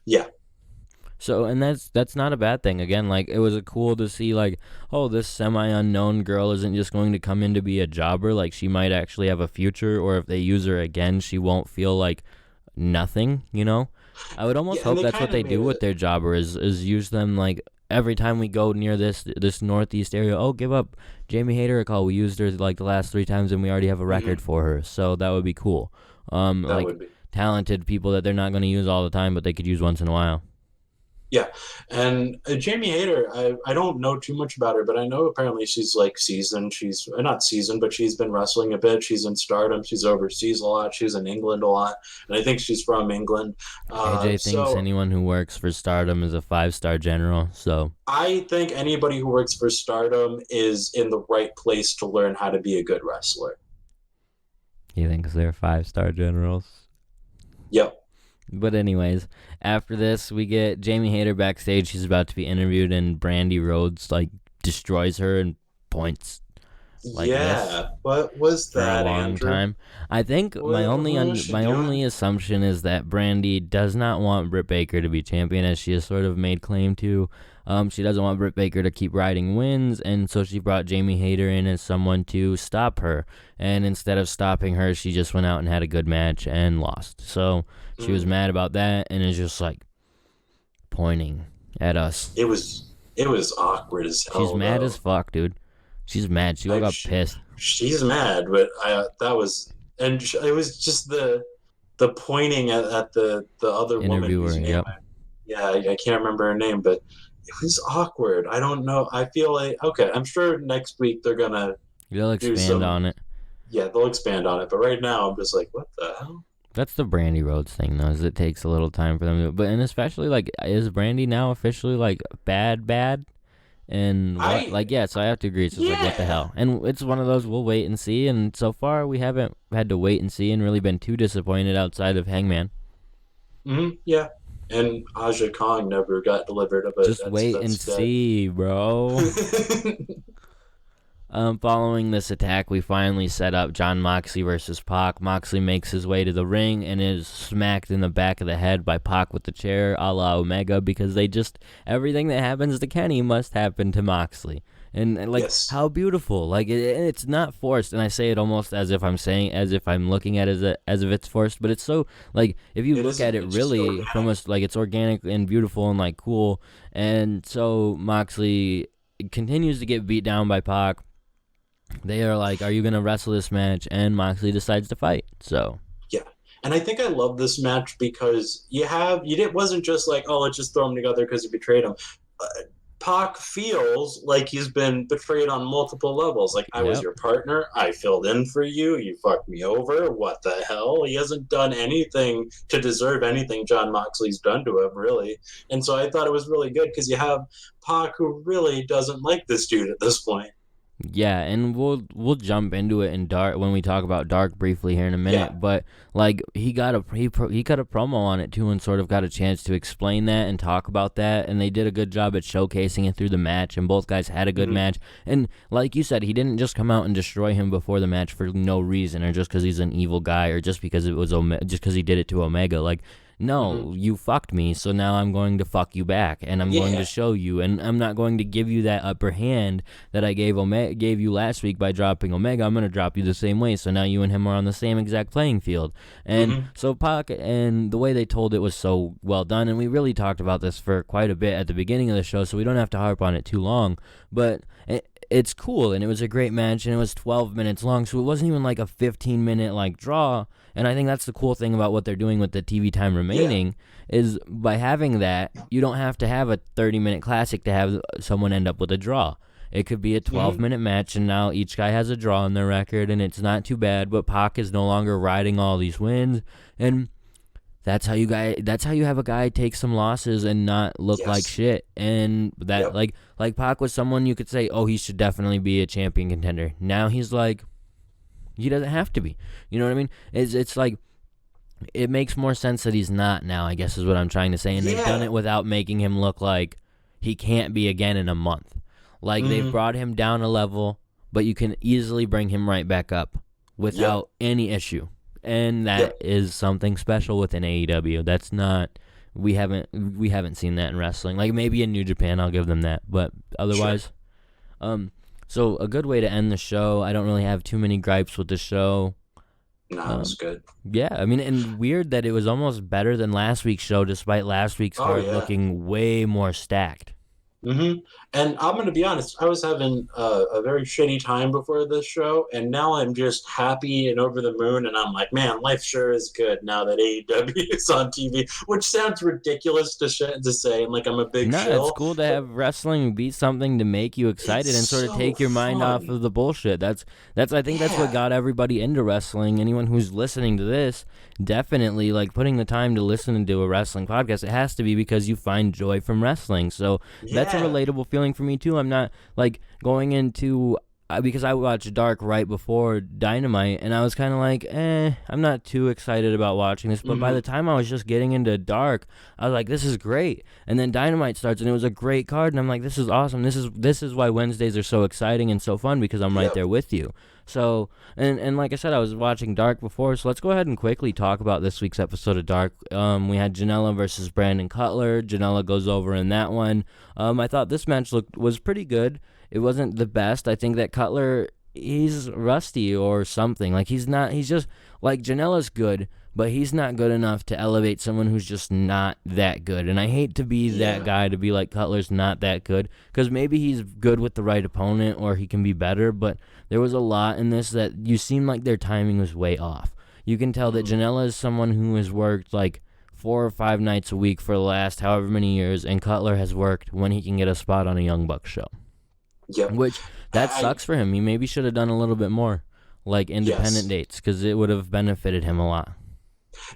Yeah. So, and that's not a bad thing. Again, like, it was cool to see, like, oh, this semi-unknown girl isn't just going to come in to be a jobber. Like, she might actually have a future, or if they use her again, she won't feel like nothing, I would almost hope that's what they do with their jobber is use them, like, every time we go near this northeast area, oh, give up Jamie Hayter a call. We used her like the last 3 times, and we already have a record for her. So that would be cool. Would be talented people that they're not going to use all the time, but they could use once in a while. Yeah, and Jamie Hayter, I don't know too much about her, but I know apparently she's like seasoned. She's not seasoned, but she's been wrestling a bit. She's in Stardom. She's overseas a lot. She's in England a lot, and I think she's from England. AJ thinks anyone who works for Stardom is a 5-star general. So I think anybody who works for Stardom is in the right place to learn how to be a good wrestler. He thinks they're 5-star generals. Yep. But anyways, after this, we get Jamie Hayter backstage. She's about to be interviewed, and Brandy Rhodes like destroys her and points like this what was for that, a long Andrew? time. I think What was she my doing? only assumption is that Brandy does not want Britt Baker to be champion, as she has sort of made claim to. She doesn't want Britt Baker to keep riding wins, and so she brought Jamie Hayter in as someone to stop her. And instead of stopping her, she just went out and had a good match and lost. So she was mad about that, and is just like pointing at us. It was awkward as hell. She's mad though. as fuck, dude. She's mad. She got pissed. She's mad, but it was just the pointing at the other woman. Interviewer, whose name yep. I can't remember her name, but it was awkward. I don't know. I feel like, okay, I'm sure next week they're gonna They'll expand on it. Yeah, they'll expand on it. But right now, I'm just like, what the hell? That's the Brandy Rhodes thing, though, is it takes a little time for them to... But, and especially, like, is Brandy now officially, like, bad? And, so I have to agree. It's just like, what the hell? And it's one of those, we'll wait and see. And so far, we haven't had to wait and see and really been too disappointed outside of Hangman. Yeah. And Aja Kong never got delivered. But Just wait and see, bro. Following this attack, we finally set up Jon Moxley versus Pac. Moxley makes his way to the ring and is smacked in the back of the head by Pac with the chair, a la Omega, because everything that happens to Kenny must happen to Moxley. And like, yes. How beautiful! Like, it's not forced, and I say it almost as if I'm looking at it as if it's forced. But it's so, like, if you look at it really from us, like, it's organic and beautiful and like cool. And so Moxley continues to get beat down by Pac. They are like, are you going to wrestle this match? And Moxley decides to fight. So yeah. And I think I love this match because it wasn't just like, oh, let's just throw them together because he betrayed him. Pac feels like he's been betrayed on multiple levels. Like, I was your partner. I filled in for you. You fucked me over. What the hell? He hasn't done anything to deserve anything Jon Moxley's done to him, really. And so I thought it was really good because you have Pac, who really doesn't like this dude at this point. Yeah, and we'll jump into it in Dark when we talk about Dark briefly here in a minute. Yeah. But like he cut a promo on it too, and sort of got a chance to explain that and talk about that. And they did a good job at showcasing it through the match. And both guys had a good match. And like you said, he didn't just come out and destroy him before the match for no reason, or just because he's an evil guy, or just because it was just because he did it to Omega. Like, no, you fucked me, so now I'm going to fuck you back, and I'm going to show you, and I'm not going to give you that upper hand that I gave you last week by dropping Omega. I'm going to drop you the same way, so now you and him are on the same exact playing field. And so Pac, and the way they told it was so well done, and we really talked about this for quite a bit at the beginning of the show, so we don't have to harp on it too long, but it's cool, and it was a great match, and it was 12 minutes long, so it wasn't even like a 15-minute like draw. And I think that's the cool thing about what they're doing with the TV time remaining, is by having that, you don't have to have a 30-minute classic to have someone end up with a draw. It could be a 12-minute match, and now each guy has a draw on their record, and it's not too bad, but Pac is no longer riding all these wins, and that's how you have a guy take some losses and not look like shit. And that like Pac was someone you could say, oh, he should definitely be a champion contender. Now he's like, he doesn't have to be. You know what I mean? It's like, it makes more sense that he's not now, I guess is what I'm trying to say. And they've done it without making him look like he can't be again in a month. Like, they've brought him down a level, but you can easily bring him right back up without any issue. And that is something special within AEW. That's not... We haven't seen that in wrestling. Like, maybe in New Japan, I'll give them that. But otherwise... So a good way to end the show. I don't really have too many gripes with the show. No, it was good. Yeah, I mean, and weird that it was almost better than last week's show, despite last week's card looking way more stacked. And I'm going to be honest, I was having a very shitty time before this show, and now I'm just happy and over the moon, and I'm like, man, life sure is good now that AEW is on TV, which sounds ridiculous to say, and like I'm a big shill. It's cool to have wrestling be something to make you excited and sort of take your mind off of the bullshit. That's I think that's what got everybody into wrestling. Anyone who's listening to this, definitely, like, putting the time to listen to a wrestling podcast, it has to be because you find joy from wrestling. So that's a relatable feeling for me too. I'm not like going into because I watched Dark right before Dynamite, and I was kind of like, I'm not too excited about watching this. But by the time I was just getting into Dark, I was like, this is great. And then Dynamite starts, and it was a great card, and I'm like, this is awesome. This is why Wednesdays are so exciting and so fun, because I'm right there with you. So, and like I said, I was watching Dark before, so let's go ahead and quickly talk about this week's episode of Dark. We had Janela versus Brandon Cutler. Janela goes over in that one. I thought this match was pretty good. It wasn't the best. I think that Cutler, he's rusty or something. Like, he's just, like, Janela's good, but he's not good enough to elevate someone who's just not that good. And I hate to be that guy, to be like, Cutler's not that good, because maybe he's good with the right opponent or he can be better, but there was a lot in this that you seem like their timing was way off. You can tell that Janela is someone who has worked, like, 4 or 5 nights a week for the last however many years, and Cutler has worked when he can get a spot on a Young Bucks show. Yep. Which, that sucks for him. He maybe should have done a little bit more, like independent dates, because it would have benefited him a lot.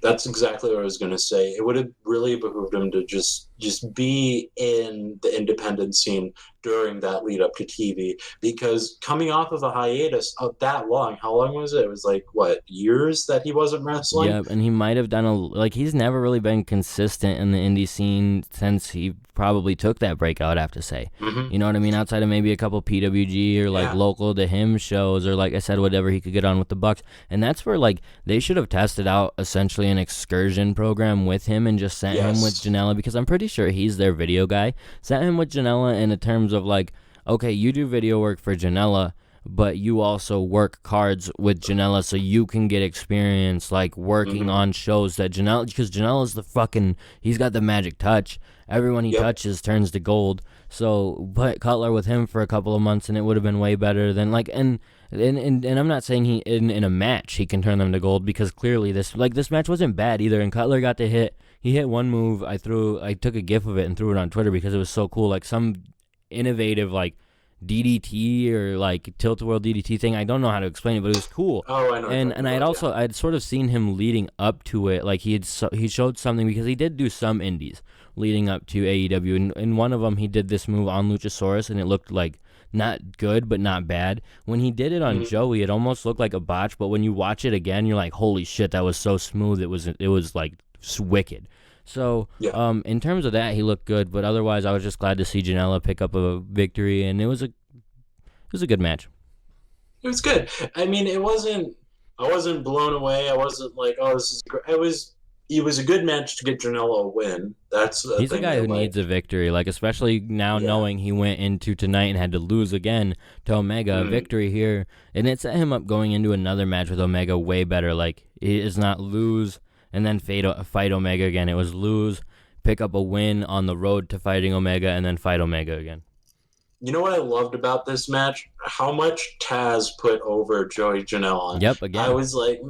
That's exactly what I was going to say. It would have really behooved him to just be in the independent scene during that lead up to TV, because coming off of a hiatus of that long, how long was it? It was like, what, years that he wasn't wrestling? Yeah, and he might have done he's never really been consistent in the indie scene since he probably took that break, I would have to say. You know what I mean? Outside of maybe a couple PWG or local to him shows, or like I said, whatever he could get on with the Bucks. And that's where they should have tested out essentially an excursion program with him and just sent him with Janela, because I'm pretty sure he's their video guy. Sent him with Janela in terms of okay, you do video work for Janela, but you also work cards with Janela so you can get experience working on shows that Janela, because Janela's he's got the magic touch. Everyone he touches turns to gold. So put Cutler with him for a couple of months and it would have been way better than and I'm not saying he in a match he can turn them to gold, because clearly this match wasn't bad either, and Cutler got to he hit one move. I took a gif of it and threw it on Twitter because it was so cool, some innovative DDT or tilt-a-whirl DDT thing. I don't know how to explain it, but it was cool. Oh, I know. And I'd sort of seen him leading up to it. He showed something, because he did do some indies leading up to AEW. And in one of them, he did this move on Luchasaurus, and it looked not good, but not bad. When he did it on Joey, it almost looked like a botch, but when you watch it again, you're like, holy shit, that was so smooth. It was wicked. So, in terms of that, he looked good, but otherwise, I was just glad to see Janela pick up a victory, and it was a good match. It was good. I mean, I wasn't blown away. I wasn't like, oh, this is great. It was a good match to get Janela a win. He's a guy who needs a victory, especially now knowing he went into tonight and had to lose again to Omega. A victory here, and it set him up going into another match with Omega way better. It is not lose and then fight Omega again. It was lose, pick up a win on the road to fighting Omega, and then fight Omega again. You know what I loved about this match? How much Taz put over Joey Janela. Yep, again. I was like,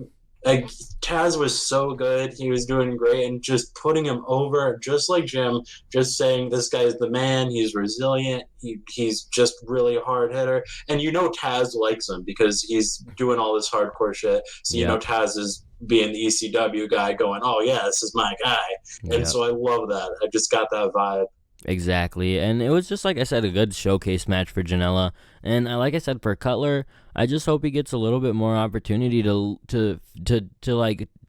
Taz was so good. He was doing great, and just putting him over, just like Jim, just saying this guy's the man. He's resilient. He's just really a hard hitter, and Taz likes him because he's doing all this hardcore shit. So Taz is being the ECW guy, going, "Oh yeah, this is my guy," and so I love that. I just got that vibe. Exactly, and it was just, like I said, a good showcase match for Janela, and like I said, for Cutler, I just hope he gets a little bit more opportunity to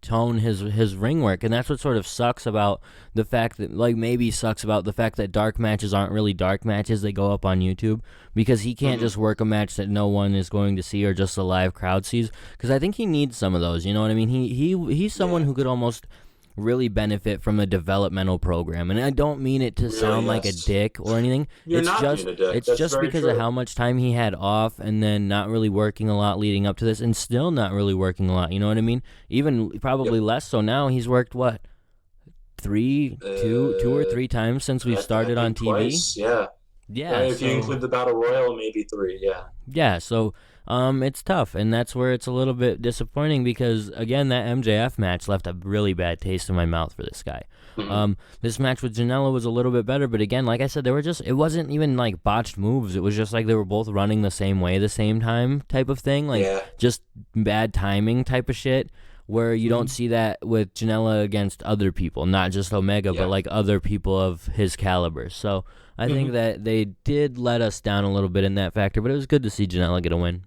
tone his ring work, and that's what sort of sucks about the fact that dark matches aren't really dark matches. They go up on YouTube, because he can't just work a match that no one is going to see or just a live crowd sees, because I think he needs some of those, you know what I mean? He's someone who could almost really benefit from a developmental program, and I don't mean it to sound like a dick or anything. It's just because of how much time he had off, and then not really working a lot leading up to this, and still not really working a lot, you know what I mean? Even probably less so now. He's worked what, two or three times since we started on TV. Twice, yeah. If you include the Battle Royal, maybe 3. So it's tough, and that's where it's a little bit disappointing, because again, that MJF match left a really bad taste in my mouth for this guy. This match with Janela was a little bit better, but again, like I said, it wasn't even botched moves. It was just they were both running the same way the same time type of thing, just bad timing type of shit, where you don't see that with Janela against other people, not just Omega, but like other people of his caliber. So I think that they did let us down a little bit in that factor, but it was good to see Janela get a win.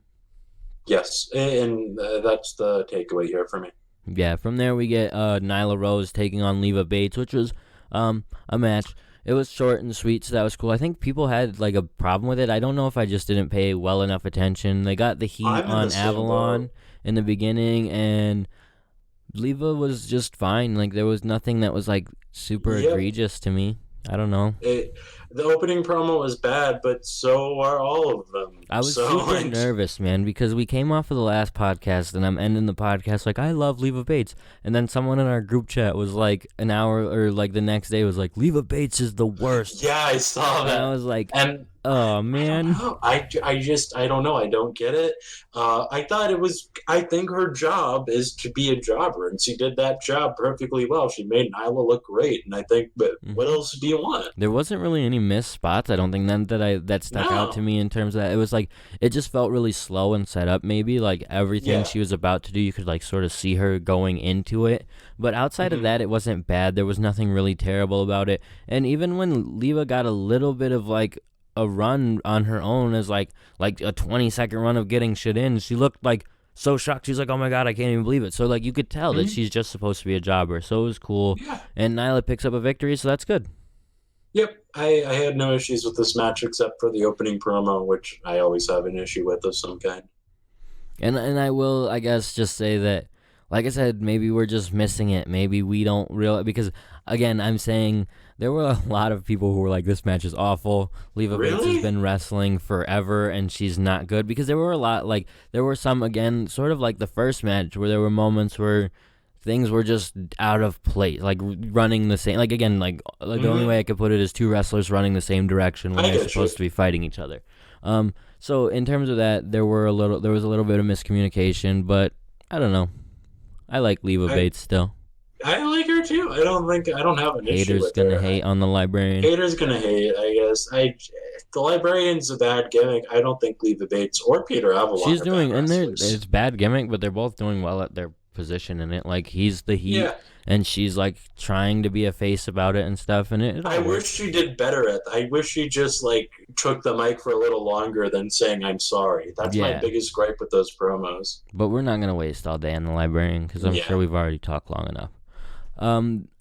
Yes, and that's the takeaway here for me. Yeah, from there we get Nyla Rose taking on Leva Bates, which was a match. It was short and sweet, so that was cool. I think people had like a problem with it. I don't know if I just didn't pay well enough attention. They got the heat on Avalon in the beginning, and Leva was just fine. Like, there was nothing that was like super egregious to me. I don't know. The opening promo was bad, but so are all of them. I was super nervous, man, because we came off of the last podcast, and I'm ending the podcast like, I love Leva Bates. And then someone in our group chat was like, an hour or like the next day was like, Leva Bates is the worst. Yeah, I saw that. And I was like, and oh, man. I don't know. I don't get it. I think her job is to be a jobber, and she did that job perfectly well. She made Nyla look great, and I think, but what else do you want? There wasn't really any missed spots. I don't think that stuck out to me in terms of that. It was like, it just felt really slow and set up, maybe. Like, everything she was about to do, you could like sort of see her going into it. But outside of that, it wasn't bad. There was nothing really terrible about it. And even when Leva got a little bit of like a run on her own as like a 20-second run of getting shit in, she looked like so shocked. She's like, oh my god, I can't even believe it. So like, you could tell that she's just supposed to be a jobber. So it was cool. And Nyla picks up a victory, so that's good. Yep, I had no issues with this match except for the opening promo, which I always have an issue with of some kind. And I will, I guess, just say that, like I said, maybe we're just missing it. Maybe we don't realize, because, again, I'm saying there were a lot of people who were like, this match is awful. Leva Bates has been wrestling forever, and she's not good. Because there were a lot, like, there were some, again, sort of like the first match, where there were moments where things were just out of place, like running the same, like, again, like the only way I could put it is two wrestlers running the same direction when they're supposed to be fighting each other. So in terms of that, there was a little bit of miscommunication, but I don't know. I like Leva Bates still. I like her too. I don't have an issue with her. Haters gonna hate on the librarian. Haters gonna hate, I guess. The librarian's a bad gimmick. I don't think Leva Bates or Peter Avalon. She's doing, and it's bad gimmick, but they're both doing well at their position in it. Like, he's the heat, and she's like trying to be a face about it and stuff. And I wish she did better at that. I wish she just like took the mic for a little longer than saying I'm sorry. That's my biggest gripe with those promos. But we're not gonna waste all day on the librarian, because I'm sure we've already talked long enough.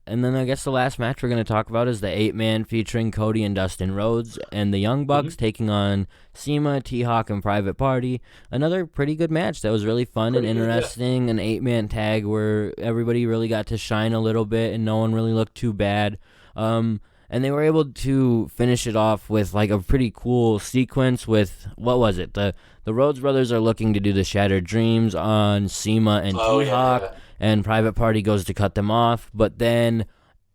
And then I guess the last match we're going to talk about is the 8-man featuring Cody and Dustin Rhodes and the Young Bucks taking on Sema, T-Hawk, and Private Party. Another pretty good match that was really fun and interesting. An 8-man tag where everybody really got to shine a little bit and no one really looked too bad. And they were able to finish it off with like a pretty cool sequence with, what was it? The Rhodes brothers are looking to do the Shattered Dreams on Sema and T-Hawk. And Private Party goes to cut them off, but then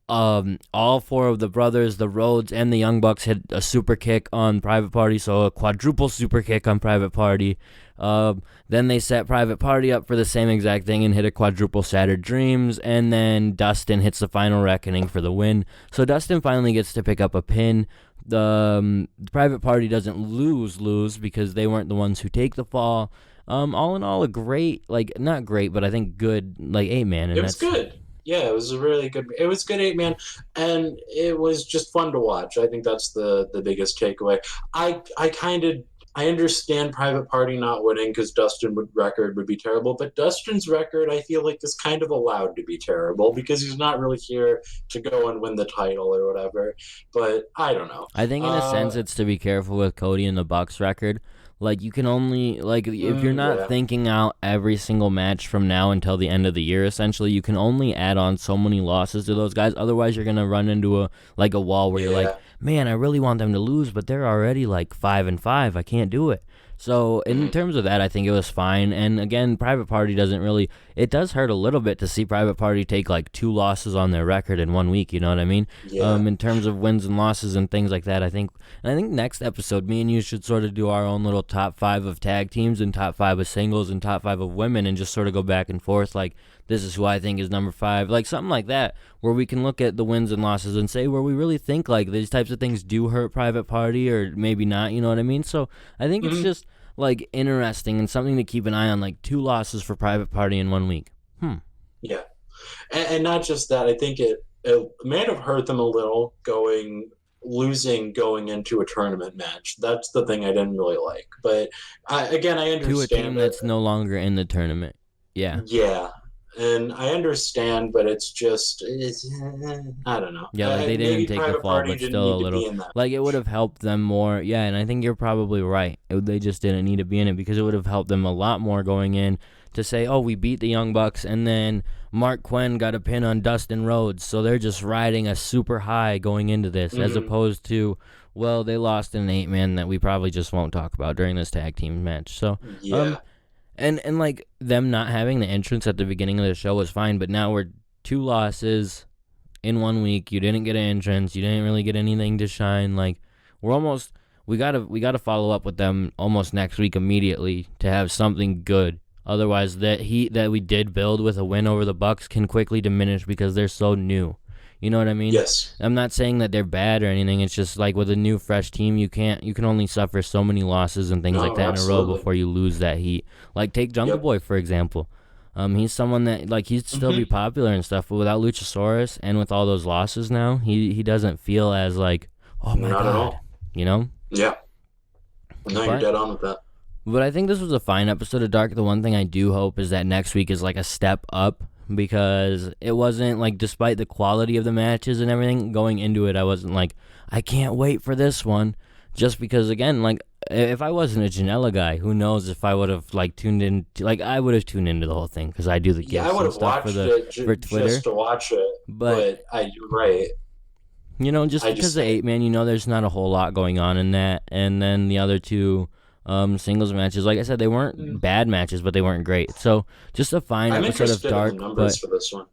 all four of the brothers, the Rhodes and the Young Bucks, hit a super kick on Private Party, so a quadruple super kick on Private Party. Then they set Private Party up for the same exact thing and hit a quadruple Shattered Dreams, and then Dustin hits the final reckoning for the win. So Dustin finally gets to pick up a pin. The Private Party doesn't lose because they weren't the ones who take the fall. All in all, a great, like, not great, but I think good, like, 8-man. It was good. Yeah, it was a really good. It was good 8-man, and it was just fun to watch. I think that's the biggest takeaway. I understand Private Party not winning because Dustin's record would be terrible, but Dustin's record, I feel like, is kind of allowed to be terrible because he's not really here to go and win the title or whatever. But I don't know. I think in a sense it's to be careful with Cody and the Bucks record. Like, you can only, like, if you're not thinking out every single match from now until the end of the year, essentially, you can only add on so many losses to those guys. Otherwise, you're going to run into a wall where you're like, man, I really want them to lose, but they're already, like, 5-5. I can't do it. So, in terms of that, I think it was fine. And, again, Private Party doesn't really... It does hurt a little bit to see Private Party take, like, 2 losses on their record in 1 week, you know what I mean? Yeah. In terms of wins and losses and things like that, I think next episode, me and you should sort of do our own little top 5 of tag teams and top 5 of singles and top 5 of women and just sort of go back and forth, like, this is who I think is number 5, like, something like that, where we can look at the wins and losses and say where we really think, like, these types of things do hurt Private Party or maybe not, you know what I mean? So, I think it's just... like, interesting and something to keep an eye on, like 2 losses for Private Party in 1 week. Yeah. And not just that, I think it may have hurt them a little losing going into a tournament match. That's the thing I didn't really like. But I understand To a team it. that's no longer in the tournament. Yeah. Yeah, and I understand, but I don't know. Yeah, like they didn't Maybe take the Private fall, Party but didn't still a need to be little. in that. Like it would have helped them more. Yeah, and I think you're probably right. They just didn't need to be in it because it would have helped them a lot more going in to say, oh, we beat the Young Bucks, and then Mark Quinn got a pin on Dustin Rhodes, so they're just riding a super high going into this, as opposed to, well, they lost in an 8-man that we probably just won't talk about during this tag team match. So, Yeah. And like them not having the entrance at the beginning of the show was fine, but now we're 2 losses in 1 week. You didn't get an entrance. You didn't really get anything to shine. Like we gotta follow up with them almost next week immediately to have something good. Otherwise, that heat that we did build with a win over the Bucks can quickly diminish because they're so new. You know what I mean? Yes. I'm not saying that they're bad or anything. It's just like with a new, fresh team, you can only suffer so many losses and things like that in a row before you lose that heat. Like take Jungle Boy for example. He's someone that like he'd still be popular and stuff, but without Luchasaurus and with all those losses now, he doesn't feel as like, oh my Not god, at all. you know? Yeah. No, you're dead on with that. But I think this was a fine episode of Dark. The one thing I do hope is that next week is like a step up, because it wasn't like, despite the quality of the matches and everything going into it, I wasn't like, I can't wait for this one. Just because, again, like if I wasn't a Janela guy, who knows if I would have like tuned in, like I would have tuned into the whole thing because I do the Yeah, gifts I would and have stuff watched for it Twitter. just to watch it. But you're right. You know, just because the 8-man, you know, there's not a whole lot going on in that, and then the other two singles matches, like I said, they weren't bad matches, but they weren't great. So just a fine episode of Dark. In the numbers for this one.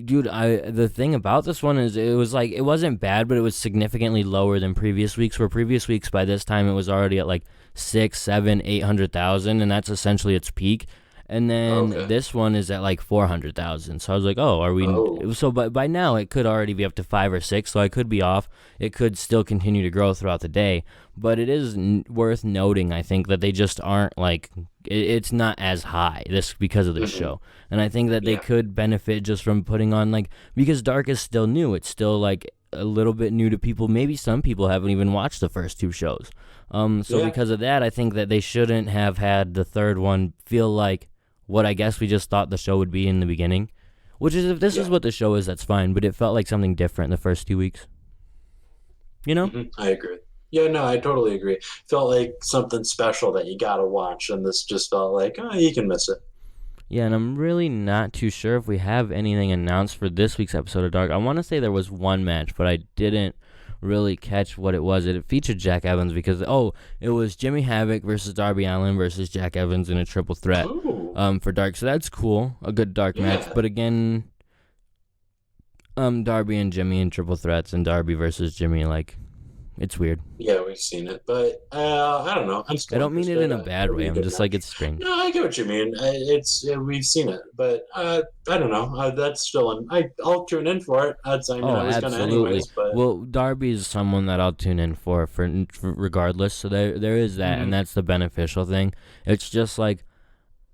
Dude, the thing about this one is it was like, it wasn't bad, but it was significantly lower than previous weeks. Where previous weeks by this time it was already at like 6, 7, 800,000, and that's essentially its peak. And then this one is at like 400,000. So I was like, oh, are we? Oh. So by now it could already be up to 5 or 6. So I could be off. It could still continue to grow throughout the day. But it is worth noting, I think, that they just aren't like, it's not as high because of this show. And I think that they could benefit just from putting on, like, because Dark is still new. It's still like a little bit new to people. Maybe some people haven't even watched the first 2 shows. Because of that, I think that they shouldn't have had the third one feel like what I guess we just thought the show would be in the beginning. Which is, if this is what the show is, that's fine. But it felt like something different the first 2 weeks. You know? I agree. Yeah, no, I totally agree. Felt like something special that you gotta watch, and this just felt like, oh, you can miss it. Yeah, and I'm really not too sure if we have anything announced for this week's episode of Dark. I want to say there was one match, but I didn't really catch what it was. It featured Jack Evans because, it was Jimmy Havoc versus Darby Allin versus Jack Evans in a triple threat for Dark. So that's cool, a good Dark match. But again, Darby and Jimmy in triple threats and Darby versus Jimmy, like, it's weird. Yeah, we've seen it, but I don't know. I don't mean it in a bad way. I'm just like, it's strange. No, I get what you mean. We've seen it, but I don't know. That's still I'll tune in for it. I was absolutely. gonna anyways. But well, Darby's someone that I'll tune in for regardless. So there is that, and that's the beneficial thing. It's just like,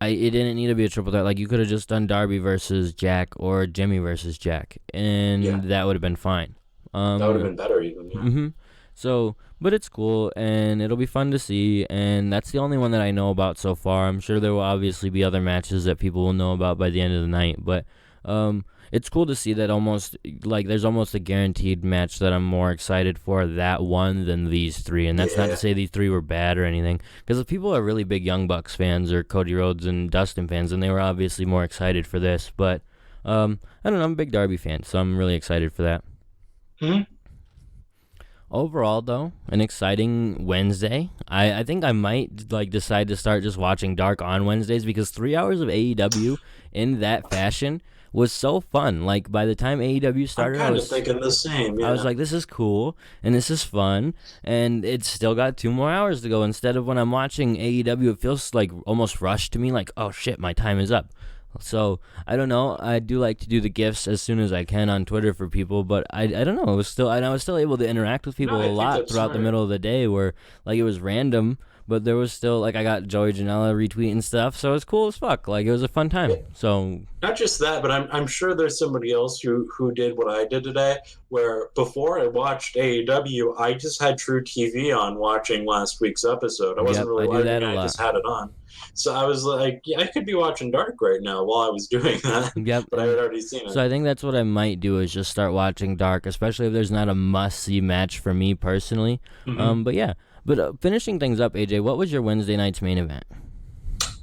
it didn't need to be a triple threat. Like, you could have just done Darby versus Jack or Jimmy versus Jack, and that would have been fine. That would have been better even. Yeah. So, but it's cool, and it'll be fun to see, and that's the only one that I know about so far. I'm sure there will obviously be other matches that people will know about by the end of the night, but it's cool to see that there's almost a guaranteed match that I'm more excited for that one than these 3, and that's not to say these 3 were bad or anything, because if people are really big Young Bucks fans or Cody Rhodes and Dustin fans, then they were obviously more excited for this, but I don't know, I'm a big Darby fan, so I'm really excited for that. Overall, though, an exciting Wednesday. I think I might decide to start just watching Dark on Wednesdays, because 3 hours of AEW in that fashion was so fun. Like, by the time AEW started, I was thinking the same. Yeah. I was like, this is cool and this is fun, and it's still got 2 more hours to go. Instead of when I'm watching AEW, it feels like almost rushed to me. Like, oh shit, my time is up. So, I don't know. I do like to do the gifts as soon as I can on Twitter for people, but I don't know. I was still able to interact with people a lot throughout the middle of the day, where, like, it was random, but there was still, like, I got Joey Janela retweeting stuff, so it was cool as fuck. Like, it was a fun time. Yeah. So not just that, but I'm sure there's somebody else who did what I did today, where before I watched AEW, I just had True TV on watching last week's episode. I wasn't really I do that a I lot. just had it on. So I was like, yeah, I could be watching Dark right now while I was doing that. Yep. But I had already seen it. So I think that's what I might do, is just start watching Dark, especially if there's not a must-see match for me personally. But yeah. But finishing things up, AJ, what was your Wednesday night's main event?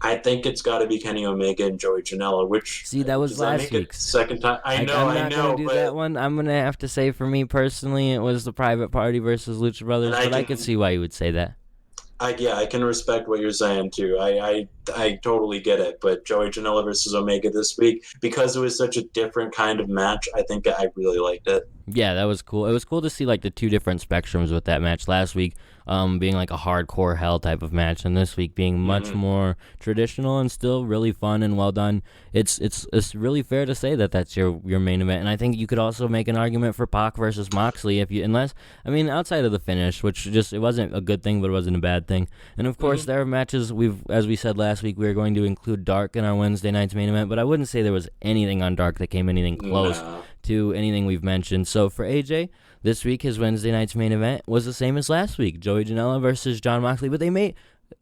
I think it's got to be Kenny Omega and Joey Janela, which... See, that was last week's. Second time. I know, I'm not going to do that one. I'm going to have to say, for me personally, it was the Private Party versus Lucha Brothers, but I could see why you would say that. I can respect what you're saying too. I totally get it. But Joey Janela versus Omega this week, because it was such a different kind of match, I think I really liked it. Yeah, that was cool. It was cool to see like the two different spectrums with that match. Last week being like a hardcore hell type of match, and this week being much more traditional and still really fun and well done. It's really fair to say that that's your main event, and I think you could also make an argument for Pac versus Moxley outside of the finish, which it wasn't a good thing, but it wasn't a bad thing. And of course there are matches as we said last week, we were going to include Dark in our Wednesday night's main event, but I wouldn't say there was anything on Dark that came anything close to anything we've mentioned. So for AJ, this week his Wednesday night's main event was the same as last week, Joey Janela versus Jon Moxley, Joey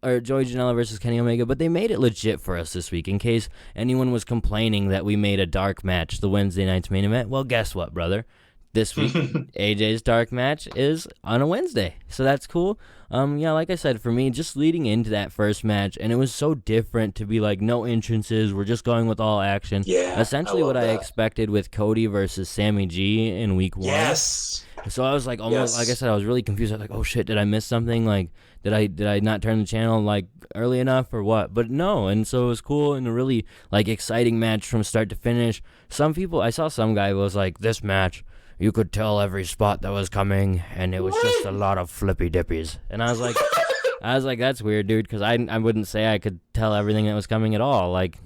Janela versus Kenny Omega, but they made it legit for us this week, in case anyone was complaining that we made a Dark match the Wednesday night's main event. Well, guess what, brother? This week, AJ's Dark match is on a Wednesday, so that's cool. Like I said, for me, just leading into that first match, and it was so different to be like, no entrances, we're just going with all action. Yeah, essentially what I expected with Cody versus Sammy G in week 1. Yes. So I was like, almost, like I said, I was really confused. I was like, oh shit, did I miss something? Like, did I not turn the channel like early enough or what? But no, and so it was cool and a really like exciting match from start to finish. I saw some guy who was like, this match, you could tell every spot that was coming, and it was just a lot of flippy dippies. And I was like, that's weird, dude, because I wouldn't say I could tell everything that was coming at all. Like,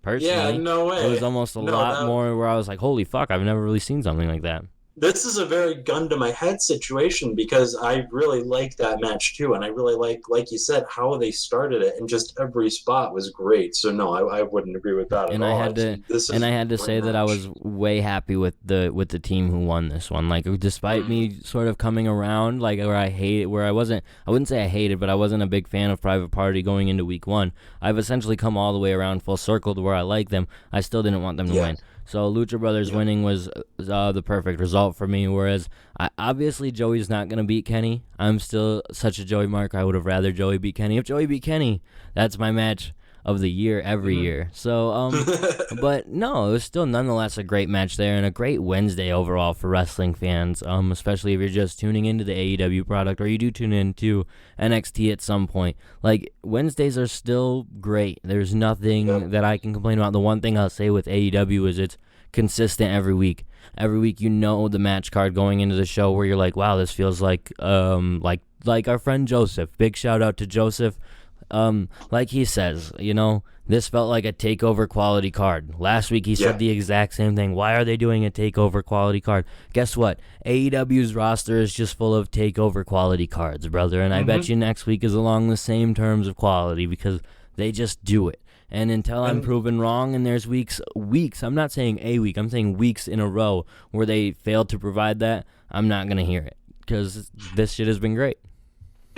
personally, yeah, no way. It was almost a lot more where I was like, holy fuck, I've never really seen something like that. This is a very gun to my head situation, because I really like that match too, and I really like you said, how they started it, and just every spot was great. So no, I wouldn't agree with that at all. I had to say that I was way happy with the team who won this one. Like, despite me sort of coming around, like I wouldn't say I hated, but I wasn't a big fan of Private Party going into week 1. I've essentially come all the way around full circle to where I like them. I still didn't want them to win. So Lucha Brothers winning was the perfect result for me, whereas obviously Joey's not going to beat Kenny. I'm still such a Joey mark. I would have rather Joey beat Kenny. If Joey beat Kenny, that's my match of the year every year. So, but no, it was still nonetheless a great match there, and a great Wednesday overall for wrestling fans, especially if you're just tuning into the AEW product, or you do tune into NXT at some point. Like, Wednesdays are still great. There's nothing that I can complain about. The one thing I'll say with AEW is it's consistent every week. Every week, you know the match card going into the show where you're like, wow, this feels like our friend Joseph. Big shout out to Joseph. Like he says, this felt like a takeover quality card. Last week he said the exact same thing. Why are they doing a takeover quality card? Guess what? AEW's roster is just full of takeover quality cards, brother. And I bet you next week is along the same terms of quality, because they just do it. And until I'm proven wrong, and there's weeks, I'm not saying a week, I'm saying weeks in a row where they failed to provide that, I'm not going to hear it, because this shit has been great.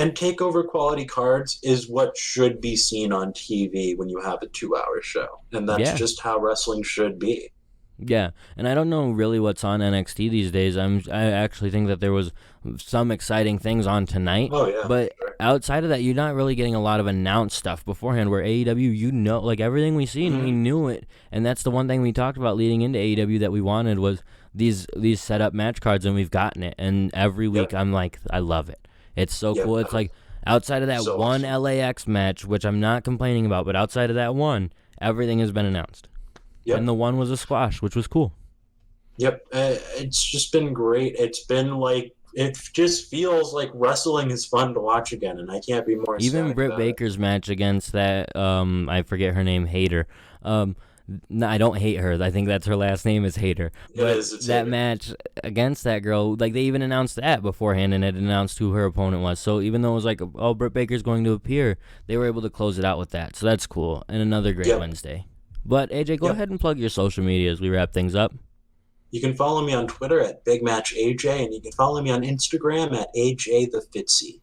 And takeover quality cards is what should be seen on TV when you have a 2-hour show. And that's just how wrestling should be. Yeah, and I don't know really what's on NXT these days. I actually think that there was some exciting things on tonight. Oh, yeah. But outside of that, you're not really getting a lot of announced stuff beforehand, where AEW, like everything we see, we knew it. And that's the one thing we talked about leading into AEW that we wanted, was these set-up match cards, and we've gotten it. And every week I'm like, I love it. It's so cool. It's like, outside of that one LAX match, which I'm not complaining about, but outside of that one, everything has been announced. Yep. And the one was a squash, which was cool. Yep. It's just been great. It's been like, it just feels like wrestling is fun to watch again, and I can't be more Even Britt Baker's match against that, I forget her name, Hater. No, I don't hate her. I think that's her last name is Hater. But It's that Hater. match against that girl, like they even announced that beforehand and had announced who her opponent was. So even though it was like, oh, Britt Baker's going to appear, they were able to close it out with that. So that's cool. And another great Wednesday. But AJ, go ahead and plug your social media as we wrap things up. You can follow me on Twitter at BigMatchAJ, and you can follow me on Instagram at AJTheFitzy.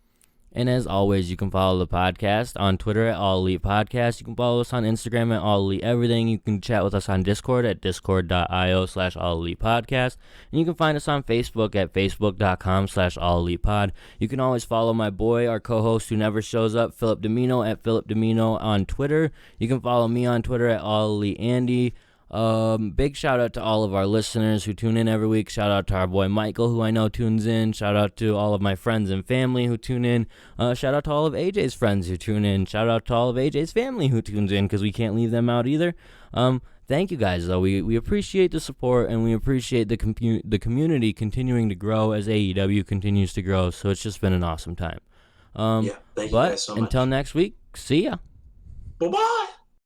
And as always, you can follow the podcast on Twitter at All Elite Podcast. You can follow us on Instagram at All Elite Everything. You can chat with us on Discord at discord.io/All Elite Podcast. And you can find us on Facebook at facebook.com/All Elite Pod. You can always follow my boy, our co-host who never shows up, Philip Domino at Philip Domino on Twitter. You can follow me on Twitter at All Elite Andy. Big shout out to all of our listeners who tune in every week. Shout out to our boy Michael, who I know tunes in. Shout out to all of my friends and family who tune in. Shout out to all of AJ's friends who tune in. Shout out to all of AJ's family who tunes in, because we can't leave them out either. Thank you guys, though. We appreciate the support, and we appreciate the community continuing to grow as AEW continues to grow. So it's just been an awesome time. Thank you guys so much. Until next week, see ya. Bye-bye.